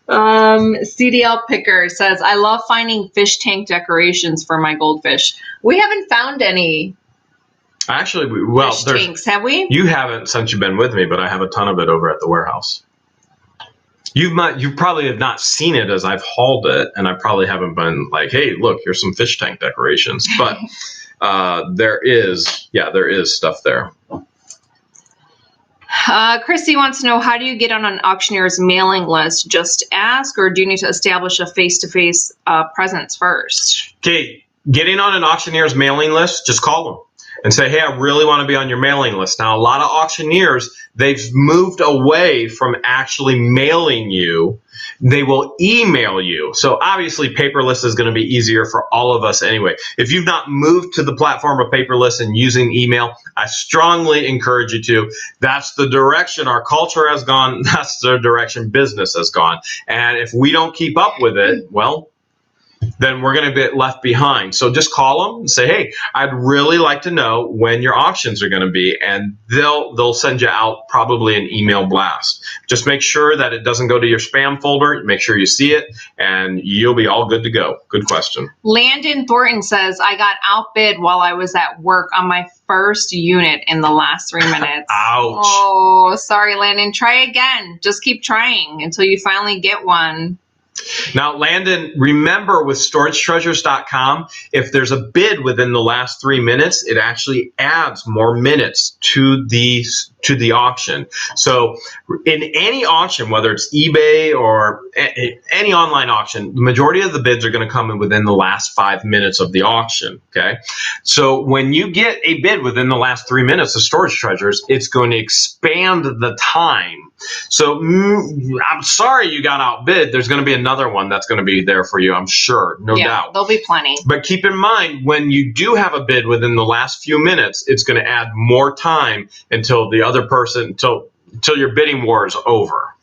CDL Picker says, I love finding fish tank decorations for my goldfish. We haven't found any Actually, fish tanks, have we? You haven't since you've been with me, but I have a ton of it over at the warehouse. You probably have not seen it as I've hauled it, and I probably haven't been like, hey, look, here's some fish tank decorations. But there is stuff there. Christy wants to know, how do you get on an auctioneer's mailing list? Just ask, or do you need to establish a face-to-face presence first? Okay, getting on an auctioneer's mailing list, just call them and say, hey, I really want to be on your mailing list. Now, a lot of auctioneers, they've moved away from actually mailing you. They will email you. So obviously paperless is going to be easier for all of us anyway. If you've not moved to the platform of paperless and using email, I strongly encourage you to. That's the direction our culture has gone. That's the direction business has gone. And if we don't keep up with it, well, then we're going to get left behind. So just call them and say, hey, I'd really like to know when your auctions are going to be, and they'll send you out probably an email blast. Just make sure that it doesn't go to your spam folder. Make sure you see it, and you'll be all good to go. Good question. Landon Thornton says, I got outbid while I was at work on my first unit in the last 3 minutes. Ouch. Oh, sorry, Landon. Try again. Just keep trying until you finally get one. Now, Landon, remember with storagetreasures.com, if there's a bid within the last 3 minutes, it actually adds more minutes to the auction. So in any auction, whether it's eBay or any online auction, the majority of the bids are going to come in within the last 5 minutes of the auction. Okay. So when you get a bid within the last 3 minutes of Storage Treasures, it's going to expand the time. So I'm sorry you got outbid. There's going to be another one that's going to be there for you, I'm sure, no doubt. There'll be plenty. But keep in mind, when you do have a bid within the last few minutes, it's going to add more time until the other person, until your bidding war is over.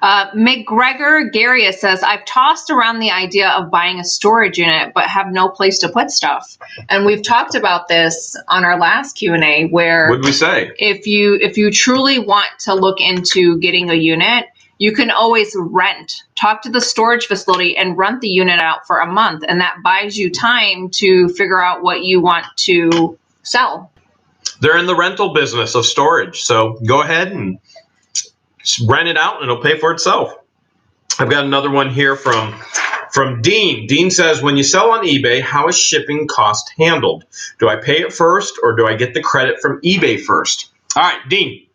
McGregor Garius says, I've tossed around the idea of buying a storage unit, but have no place to put stuff. And we've talked about this on our last Q&A, where what did we say? If you truly want to look into getting a unit, you can always rent. Talk to the storage facility and rent the unit out for a month. And that buys you time to figure out what you want to sell. They're in the rental business of storage. So go ahead and rent it out and it'll pay for itself. I've got another one here from Dean. Dean says, when you sell on eBay, how is shipping cost handled? Do I pay it first or do I get the credit from eBay first? All right, Dean.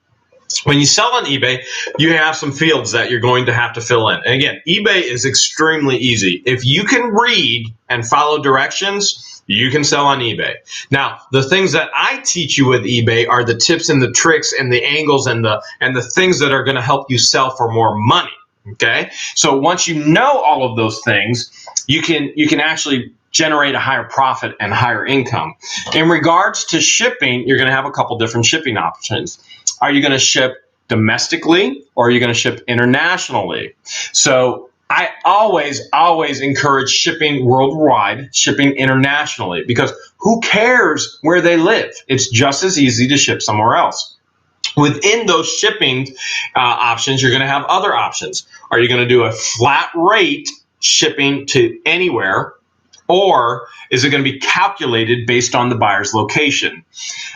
When you sell on eBay, you have some fields that you're going to have to fill in. And again, eBay is extremely easy. If you can read and follow directions, you can sell on eBay. Now, the things that I teach you with eBay are the tips and the tricks and the angles and the things that are going to help you sell for more money. Okay? So once you know all of those things, you can actually generate a higher profit and higher income. In regards to shipping, you're going to have a couple different shipping options. Are you going to ship domestically or are you going to ship internationally? So I always encourage shipping worldwide, shipping internationally, because who cares where they live? It's just as easy to ship somewhere else. Within those shipping options, you're going to have other options. Are you going to do a flat rate shipping to anywhere, or is it going to be calculated based on the buyer's location?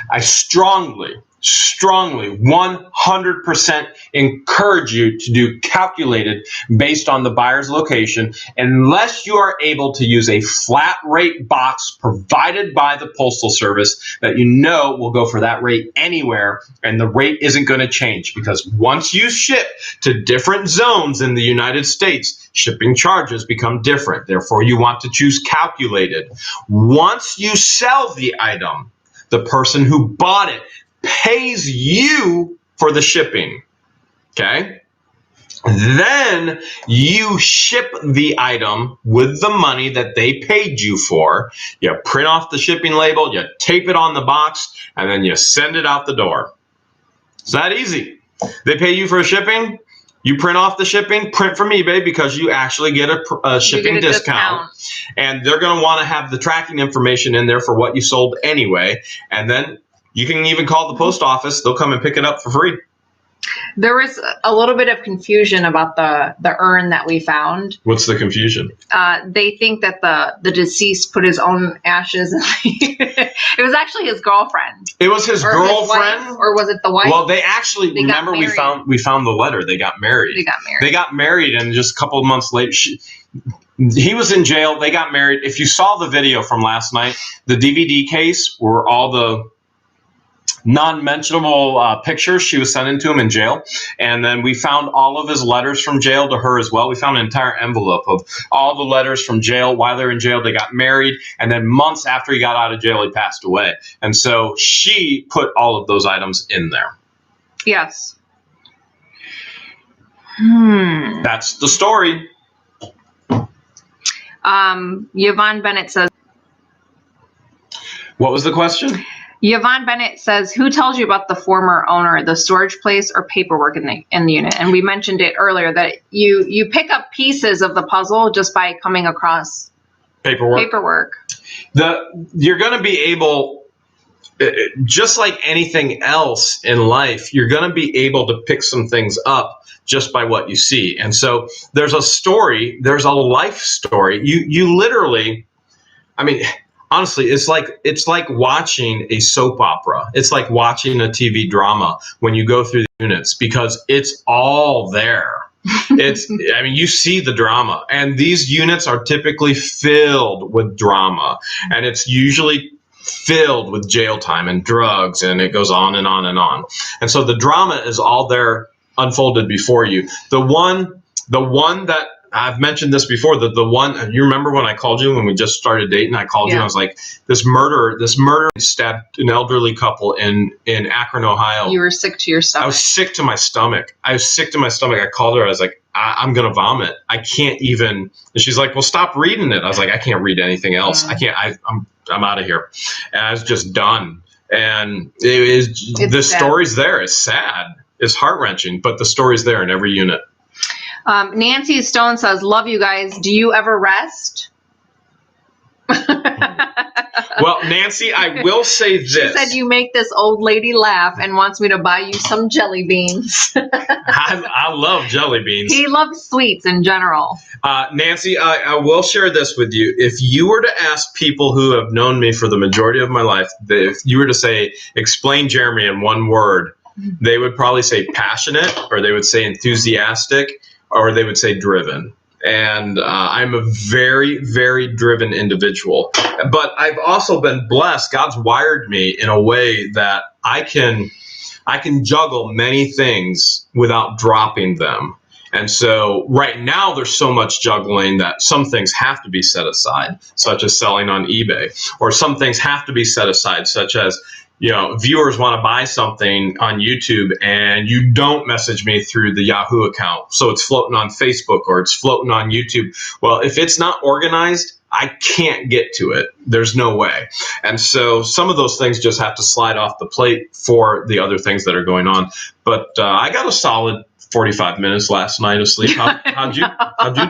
I strongly 100% encourage you to do calculated based on the buyer's location, unless you are able to use a flat rate box provided by the Postal Service that you know will go for that rate anywhere, and the rate isn't going to change, because once you ship to different zones in the United States, shipping charges become different. Therefore, you want to choose calculated. Once you sell the item, the person who bought it pays you for the shipping, okay? Then you ship the item with the money that they paid you for. You print off the shipping label, you tape it on the box, and then you send it out the door. It's that easy. They pay you for shipping. You print off the shipping, print from eBay because you actually get a shipping discount. And they're going to want to have the tracking information in there for what you sold anyway. And then you can even call the post office. They'll come and pick it up for free. There was a little bit of confusion about the urn that we found. What's the confusion? They think that the deceased put his own ashes in it was actually his girlfriend. It was his girlfriend? His wife, or was it the wife? Well, they actually, remember we found the letter. They got married. They got married, and just a couple of months later, he was in jail. They got married. If you saw the video from last night, the DVD case were all the non-mentionable pictures she was sending to him in jail. And then we found all of his letters from jail to her as well. We found an entire envelope of all the letters from jail. While they're in jail, they got married. And then months after he got out of jail, he passed away. And so she put all of those items in there. Yes. That's the story. Yvonne Bennett says. What was the question? Yvonne Bennett says, who tells you about the former owner, the storage place, or paperwork in the unit? And we mentioned it earlier that you pick up pieces of the puzzle just by coming across paperwork. You're going to be able, just like anything else in life, you're going to be able to pick some things up just by what you see. And so there's a story, there's a life story. You literally, I mean, honestly, it's like watching a soap opera. It's like watching a TV drama when you go through the units, because it's all there. I mean, you see the drama, and these units are typically filled with drama, and it's usually filled with jail time and drugs, and it goes on and on and on. And so the drama is all there unfolded before you. The one that I've mentioned this before, the one, you remember when I called you when we just started dating, I called you and I was like, this murder stabbed an elderly couple in Akron, Ohio. You were sick to your stomach. I was sick to my stomach. I called her. I was like, I'm going to vomit. I can't even. And she's like, well, stop reading it. I was like, I can't read anything else. I can't, I'm out of here. And I was just done. And the story's there. It's sad. It's heart-wrenching, but the story's there in every unit. Nancy Stone says, love you guys. Do you ever rest? Well, Nancy, I will say this. She said you make this old lady laugh and wants me to buy you some jelly beans. I love jelly beans. He loves sweets in general. Nancy, I will share this with you. If you were to ask people who have known me for the majority of my life, if you were to say, explain Jeremy in one word, they would probably say passionate, or they would say enthusiastic, or they would say driven. And I'm a very, very driven individual. But I've also been blessed. God's wired me in a way that I can juggle many things without dropping them. And so right now there's so much juggling that some things have to be set aside, such as selling on eBay, or some things have to be set aside, such as, viewers want to buy something on YouTube and you don't message me through the Yahoo account. So it's floating on Facebook or it's floating on YouTube. Well, if it's not organized, I can't get to it. There's no way. And so some of those things just have to slide off the plate for the other things that are going on. But I got a solid 45 minutes last night of sleep. How'd you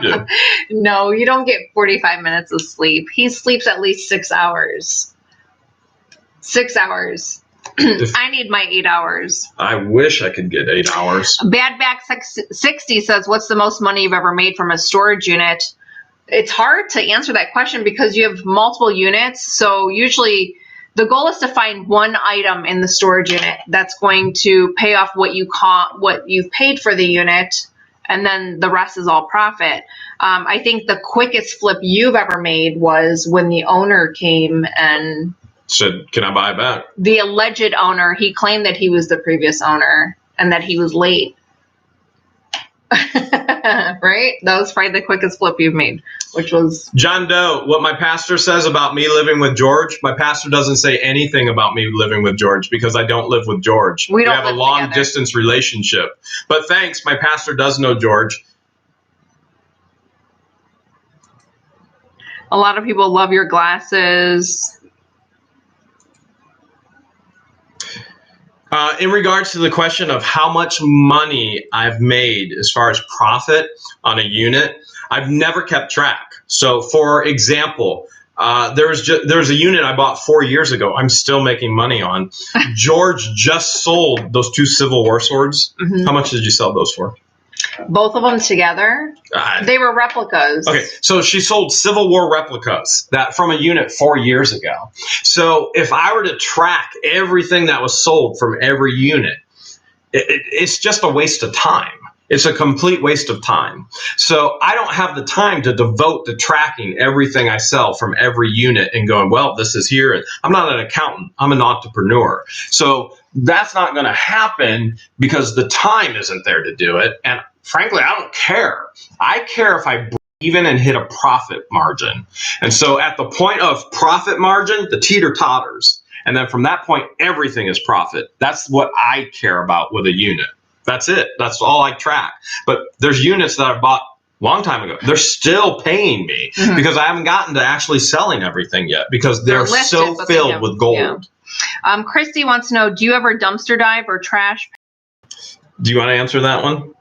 do? No, you don't get 45 minutes of sleep. He sleeps at least 6 hours. 6 hours. I need my 8 hours. I wish I could get 8 hours. Badback 60 says, what's the most money you've ever made from a storage unit? It's hard to answer that question because you have multiple units. So usually the goal is to find one item in the storage unit that's going to pay off what you've paid for the unit, and then the rest is all profit. I think the quickest flip you've ever made was when the owner came and said, can I buy it back? The alleged owner, he claimed that he was the previous owner and that he was late. Right? That was probably the quickest flip you've made, which was... John Doe, what my pastor says about me living with George, my pastor doesn't say anything about me living with George because I don't live with George. We have a long distance relationship. But thanks, my pastor does know George. A lot of people love your glasses. In regards to the question of how much money I've made as far as profit on a unit, I've never kept track. So, for example, there's a unit I bought 4 years ago. I'm still making money on. George just sold those 2 Civil War swords. Mhm. How much did you sell those for? Both of them together? They were replicas. Okay, so she sold Civil War replicas that from a unit 4 years ago. So if I were to track everything that was sold from every unit, it's just a waste of time. It's a complete waste of time. So I don't have the time to devote to tracking everything I sell from every unit and going, well, this is here. I'm not an accountant. I'm an entrepreneur. So that's not going to happen because the time isn't there to do it. And frankly, I don't care. I care if I break even and hit a profit margin. And so at the point of profit margin, the teeter totters. And then from that point, everything is profit. That's what I care about with a unit. That's it. That's all I track. But there's units that I've bought a long time ago. They're still paying me because I haven't gotten to actually selling everything yet because they're so filled with gold. Yeah. Christy wants to know, do you ever dumpster dive or trash? Do you want to answer that one?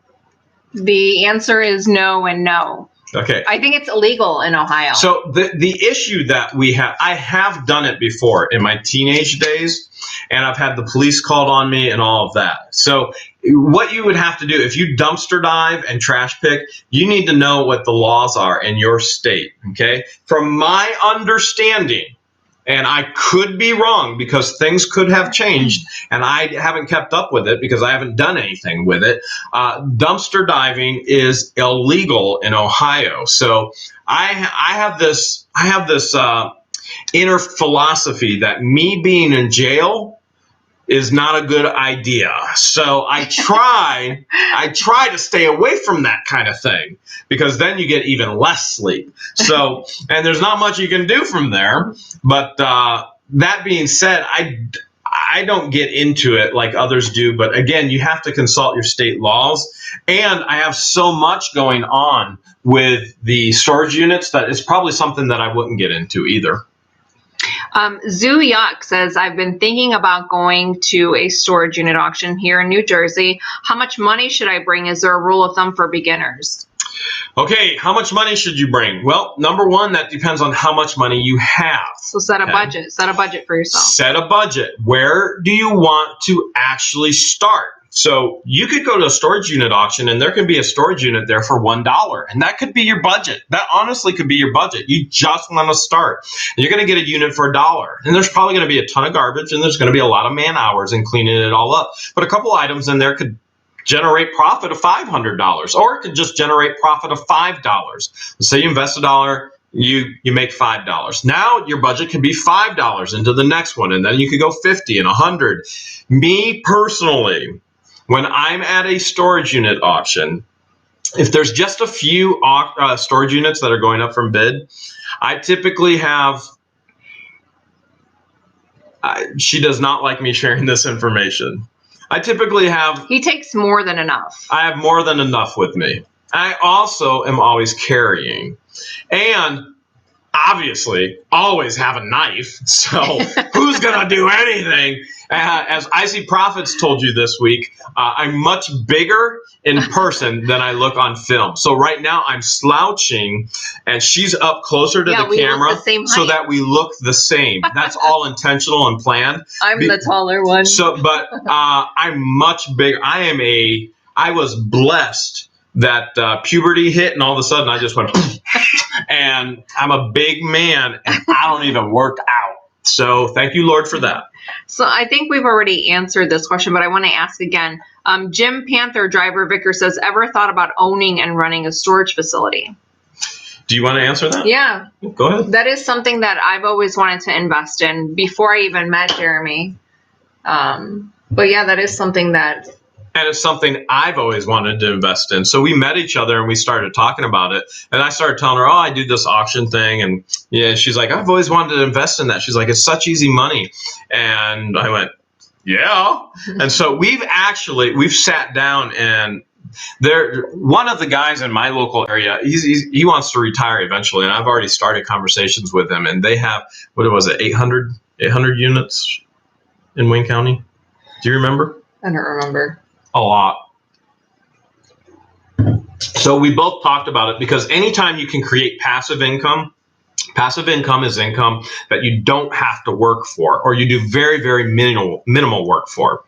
The answer is no and no. Okay. I think it's illegal in Ohio. So the issue that we have, I have done it before in my teenage days, and I've had the police called on me and all of that. So what you would have to do if you dumpster dive and trash pick, you need to know what the laws are in your state. Okay. From my understanding, and I could be wrong because things could have changed and I haven't kept up with it because I haven't done anything with it. Dumpster diving is illegal in Ohio. So I have this inner philosophy that me being in jail is not a good idea. So I try to stay away from that kind of thing because then you get even less sleep. So, and there's not much you can do from there. But that being said, I don't get into it like others do. But again, you have to consult your state laws. And I have so much going on with the storage units that it's probably something that I wouldn't get into either. Zoo Yuck says, I've been thinking about going to a storage unit auction here in New Jersey. How much money should I bring? Is there a rule of thumb for beginners? Okay, how much money should you bring? Well, number one, that depends on how much money you have. So set a budget. Set a budget for yourself. Set a budget. Where do you want to actually start? So you could go to a storage unit auction and there can be a storage unit there for $1. And that could be your budget. That honestly could be your budget. You just want to start. And you're going to get a unit for $1. And there's probably going to be a ton of garbage and there's going to be a lot of man hours in cleaning it all up. But a couple items in there could generate profit of $500 or it could just generate profit of $5. Let's say you invest $1. You make $5. Now your budget could be $5 into the next one. And then you could go 50 and 100. Me personally, when I'm at a storage unit auction, if there's just a few storage units that are going up from bid, I typically have, she does not like me sharing this information. I typically have. He takes more than enough. I have more than enough with me. I also am always carrying. And obviously, always have a knife. So who's going to do anything? As Icy Prophets told you this week, I'm much bigger in person than I look on film. So right now I'm slouching and she's up closer to the camera so that we look the same. That's all intentional and planned. I'm the taller one. So, but I'm much bigger. I was blessed that puberty hit and all of a sudden I just went and I'm a big man and I don't even work out. So thank you, Lord, for that. So I think we've already answered this question, but I want to ask again. Jim Panther Driver Vicker says, ever thought about owning and running a storage facility? Do you want to answer that? Yeah. Go ahead. That is something that I've always wanted to invest in before I even met Jeremy. But yeah, that is something that... And it's something I've always wanted to invest in. So we met each other and we started talking about it. And I started telling her, oh, I do this auction thing. And yeah, she's like, I've always wanted to invest in that. She's like, it's such easy money. And I went, yeah. And so we've sat down and one of the guys in my local area, he wants to retire eventually. And I've already started conversations with him. And they have, what was it, 800 units in Wayne County? Do you remember? I don't remember. A lot. So we both talked about it because anytime you can create passive income is income that you don't have to work for, or you do very, very minimal work for.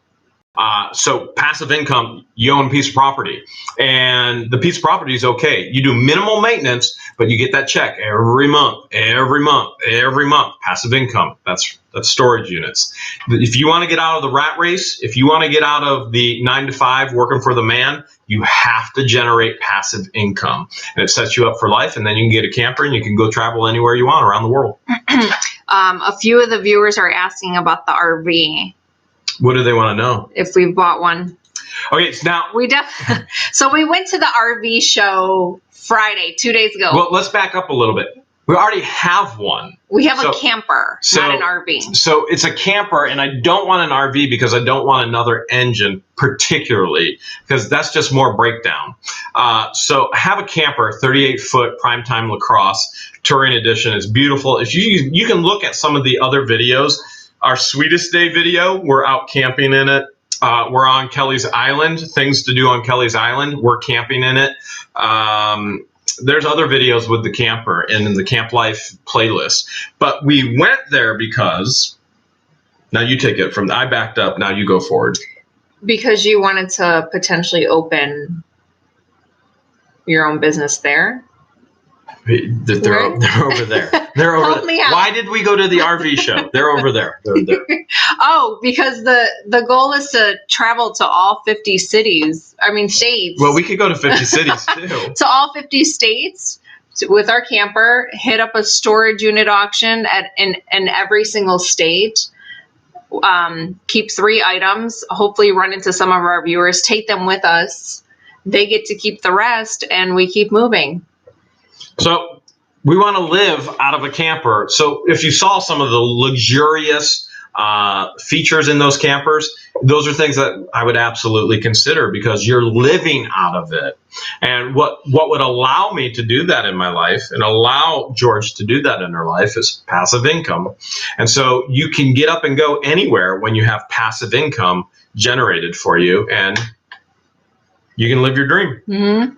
So passive income, you own a piece of property, and the piece of property is okay. You do minimal maintenance, but you get that check every month. Passive income. That's storage units. If you want to get out of the rat race, if you want to get out of the 9 to 5 working for the man, you have to generate passive income, and it sets you up for life. And then you can get a camper and you can go travel anywhere you want around the world. A few of the viewers are asking about the RV. What do they want to know? If we bought one. Okay, so now so we went to the RV show Friday, 2 days ago. Well, let's back up a little bit. We already have one. We have a camper, not an RV. So it's a camper, and I don't want an RV because I don't want another engine, particularly, because that's just more breakdown. So I have a camper, 38-foot Primetime Lacrosse Touring Edition. It's beautiful. If you can look at some of the other videos. Our Sweetest Day video, we're out camping in it. We're on Kelly's Island, things to do on Kelly's Island. We're camping in it. There's other videos with the camper and in the Camp Life playlist. But we went there because, now you take it from, I backed up, now you go forward. Because you wanted to potentially open your own business there? They're over there. They're over there. Why did we go to the RV show? They're over there. They're there. Oh, because the goal is to travel to all 50 states. Well, we could go to 50 cities too. To all 50 states with our camper, hit up a storage unit auction in every single state. Keep 3 items, hopefully run into some of our viewers, take them with us. They get to keep the rest, and we keep moving. So we want to live out of a camper. So if you saw some of the luxurious features in those campers, those are things that I would absolutely consider because you're living out of it. And what would allow me to do that in my life and allow George to do that in her life is passive income. And so you can get up and go anywhere when you have passive income generated for you, and you can live your dream. Mm-hmm.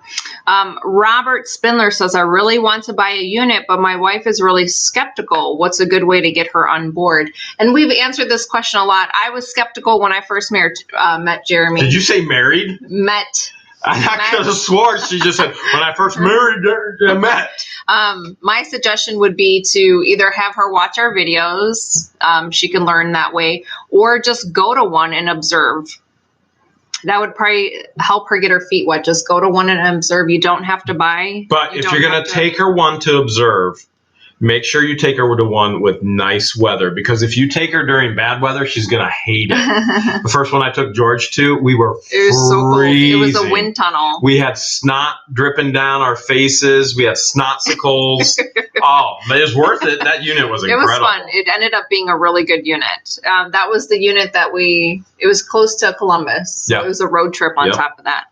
Robert Spindler says, I really want to buy a unit, but my wife is really skeptical. What's a good way to get her on board? And we've answered this question a lot. I was skeptical when I first met Jeremy. Did you say married? I could have swore she just said, when I first married her, I met. My suggestion would be to either have her watch our videos. She can learn that way, or just go to one and observe. That would probably help her get her feet wet. Just go to one and observe. You don't have to buy. But if you're going to take her one to observe, make sure you take her to one with nice weather, because if you take her during bad weather, she's going to hate it. The first one I took George to, we were freezing. It was so cold. It was a wind tunnel. We had snot dripping down our faces. We had snotsicles. Oh, but it was worth it. That unit was incredible. It was fun. It ended up being a really good unit. That was the unit that it was close to Columbus. Yep. It was a road trip on top of that.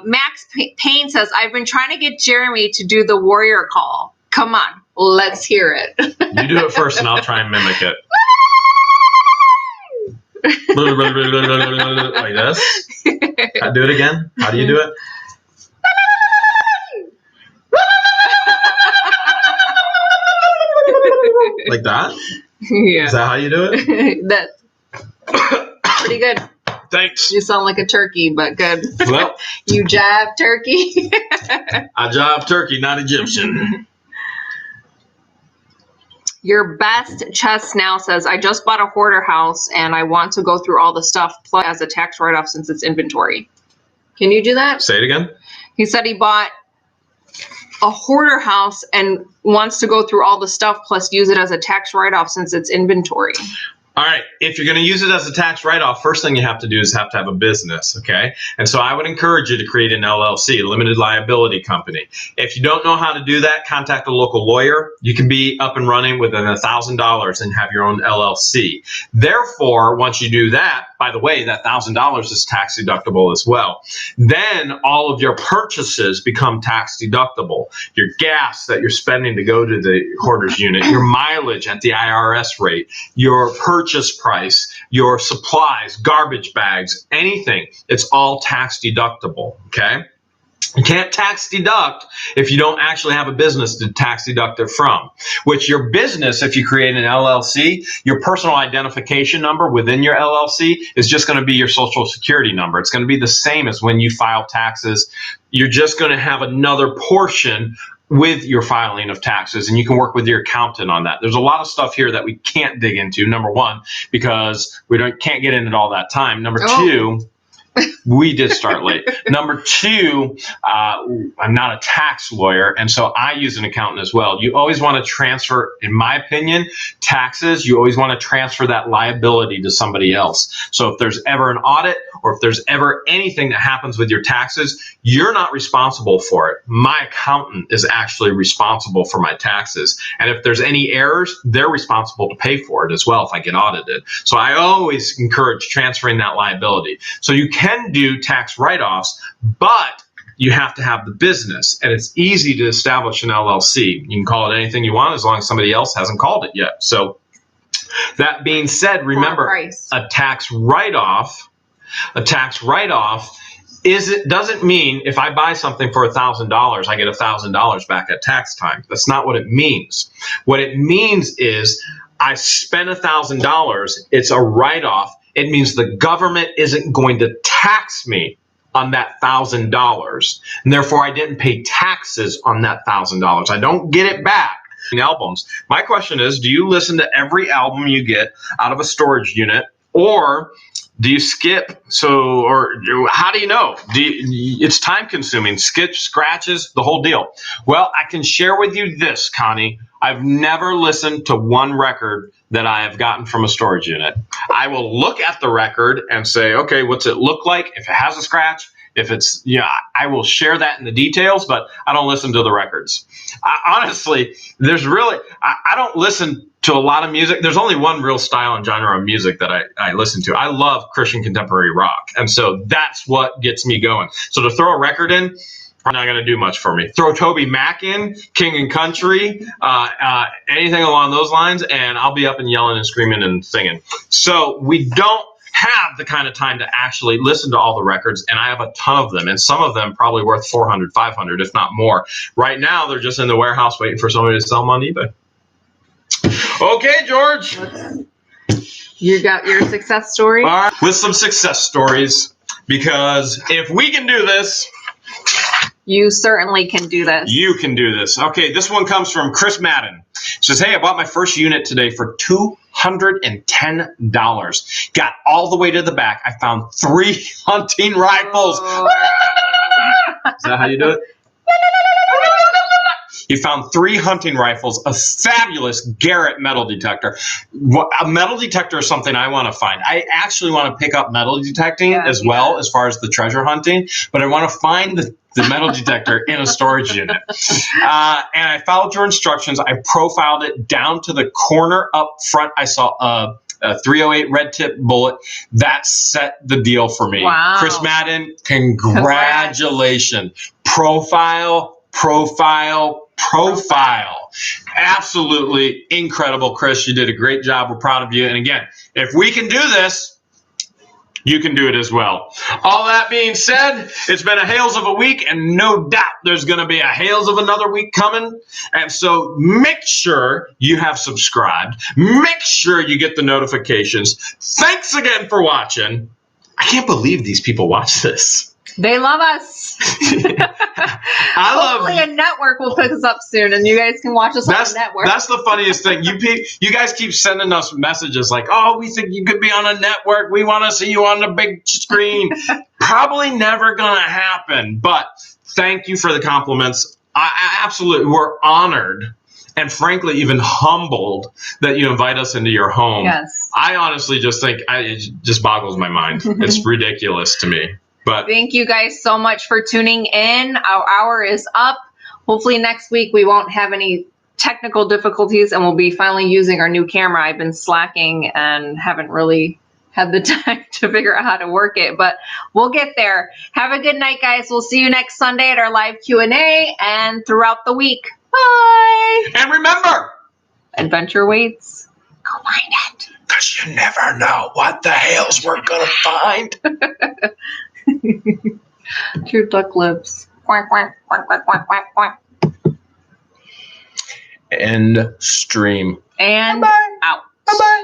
Max Payne says, I've been trying to get Jeremy to do the warrior call. Come on, let's hear it. You do it first and I'll try and mimic it. Like this. Do it again. How do you do it? Like that? Yeah. Is that how you do it? That's pretty good. Thanks. You sound like a turkey, but good. Well, you jive turkey. I jive turkey, not Egyptian. Your best chest now says, I just bought a hoarder house and I want to go through all the stuff plus as a tax write-off since it's inventory. Can you do that? Say it again. He said he bought a hoarder house and wants to go through all the stuff plus use it as a tax write-off since it's inventory. All right, if you're going to use it as a tax write-off, first thing you have to do is have to have a business, okay? And so I would encourage you to create an LLC, a limited liability company. If you don't know how to do that, contact a local lawyer. You can be up and running within $1,000 and have your own LLC. Therefore, once you do that, by the way, that $1,000 is tax deductible as well. Then all of your purchases become tax deductible. Your gas that you're spending to go to the hoarder's unit, your mileage at the IRS rate, your purchase price, your supplies, garbage bags, anything, it's all tax deductible, okay? You can't tax deduct if you don't actually have a business to tax deduct it from, which your business, if you create an LLC, your personal identification number within your LLC is just going to be your social security number. It's going to be the same as when you file taxes. You're just going to have another portion with your filing of taxes, and you can work with your accountant on that. There's a lot of stuff here that we can't dig into, number one, because we can't get into it all that time. Number two, we did start late. Number two, I'm not a tax lawyer, and so I use an accountant as well. You always want to transfer, in my opinion, taxes, you always want to transfer that liability to somebody else. So if there's ever an audit or if there's ever anything that happens with your taxes, you're not responsible for it. My accountant is actually responsible for my taxes. And if there's any errors, they're responsible to pay for it as well if I get audited. So I always encourage transferring that liability. So you can do tax write-offs, but you have to have the business, and it's easy to establish an LLC. You can call it anything you want as long as somebody else hasn't called it yet. So that being said, remember, a tax write-off doesn't mean if I buy something for $1,000, I get $1,000 back at tax time. That's not what it means. What it means is I spent $1,000, it's a write-off. It means the government isn't going to tax me on that $1,000, and therefore I didn't pay taxes on that $1,000. I don't get it back. Albums. My question is, do you listen to every album you get out of a storage unit, or do you skip? Or how do you know? It's time consuming. Skip, scratches, the whole deal. Well, I can share with you this, Connie. I've never listened to one record that I have gotten from a storage unit. I will look at the record and say, okay, what's it look like? If it has a scratch, if it's, I will share that in the details, but I don't listen to the records. Honestly, I don't listen to a lot of music. There's only one real style and genre of music that I listen to. I love Christian contemporary rock. And so that's what gets me going. So to throw a record in, not going to do much for me. Throw Toby Mac in, King and Country, anything along those lines, and I'll be up and yelling and screaming and singing. So we don't have the kind of time to actually listen to all the records, and I have a ton of them, and some of them probably worth $400, $500, if not more. Right now, they're just in the warehouse waiting for somebody to sell them on eBay. Okay, George. You got your success story? All right, with some success stories, because if we can do this, you certainly can do this. You can do this. Okay, this one comes from Chris Madden. It says, hey, I bought my first unit today for $210. Got all the way to the back. I found 3 hunting rifles. Is that how you do it? He found 3 hunting rifles, a fabulous Garrett metal detector. A metal detector is something I want to find. I actually want to pick up metal detecting as well as far as the treasure hunting, but I want to find the metal detector in a storage unit. And I followed your instructions. I profiled it down to the corner up front. I saw a 308 red tip bullet. That set the deal for me. Wow. Chris Madden, congratulations. Profile. Absolutely incredible, Chris. You did a great job. We're proud of you. And again, if we can do this, you can do it as well. All that being said, it's been a Hales of a week, and no doubt there's going to be a Hales of another week coming. And so make sure you have subscribed. Make sure you get the notifications. Thanks again for watching. I can't believe these people watch this. They love us. Hopefully a network will pick us up soon, and you guys can watch us on the network. That's the funniest thing. You guys keep sending us messages like, oh, we think you could be on a network. We want to see you on the big screen. Probably never going to happen, but thank you for the compliments. I absolutely, we're honored and frankly even humbled that you invite us into your home. Yes. I honestly just think it just boggles my mind. It's ridiculous to me. But thank you guys so much for tuning in. Our hour is up. Hopefully next week we won't have any technical difficulties, and we'll be finally using our new camera. I've been slacking and haven't really had the time to figure out how to work it, but we'll get there. Have a good night, guys. We'll see you next Sunday at our live Q&A and throughout the week. Bye. And remember, adventure waits. Go find it. Because you never know what the Hales we're going to find. Your duck lips. Quack, quack, quack, quack, quack, quack, quack. End stream. And Bye-bye. out. Bye-bye.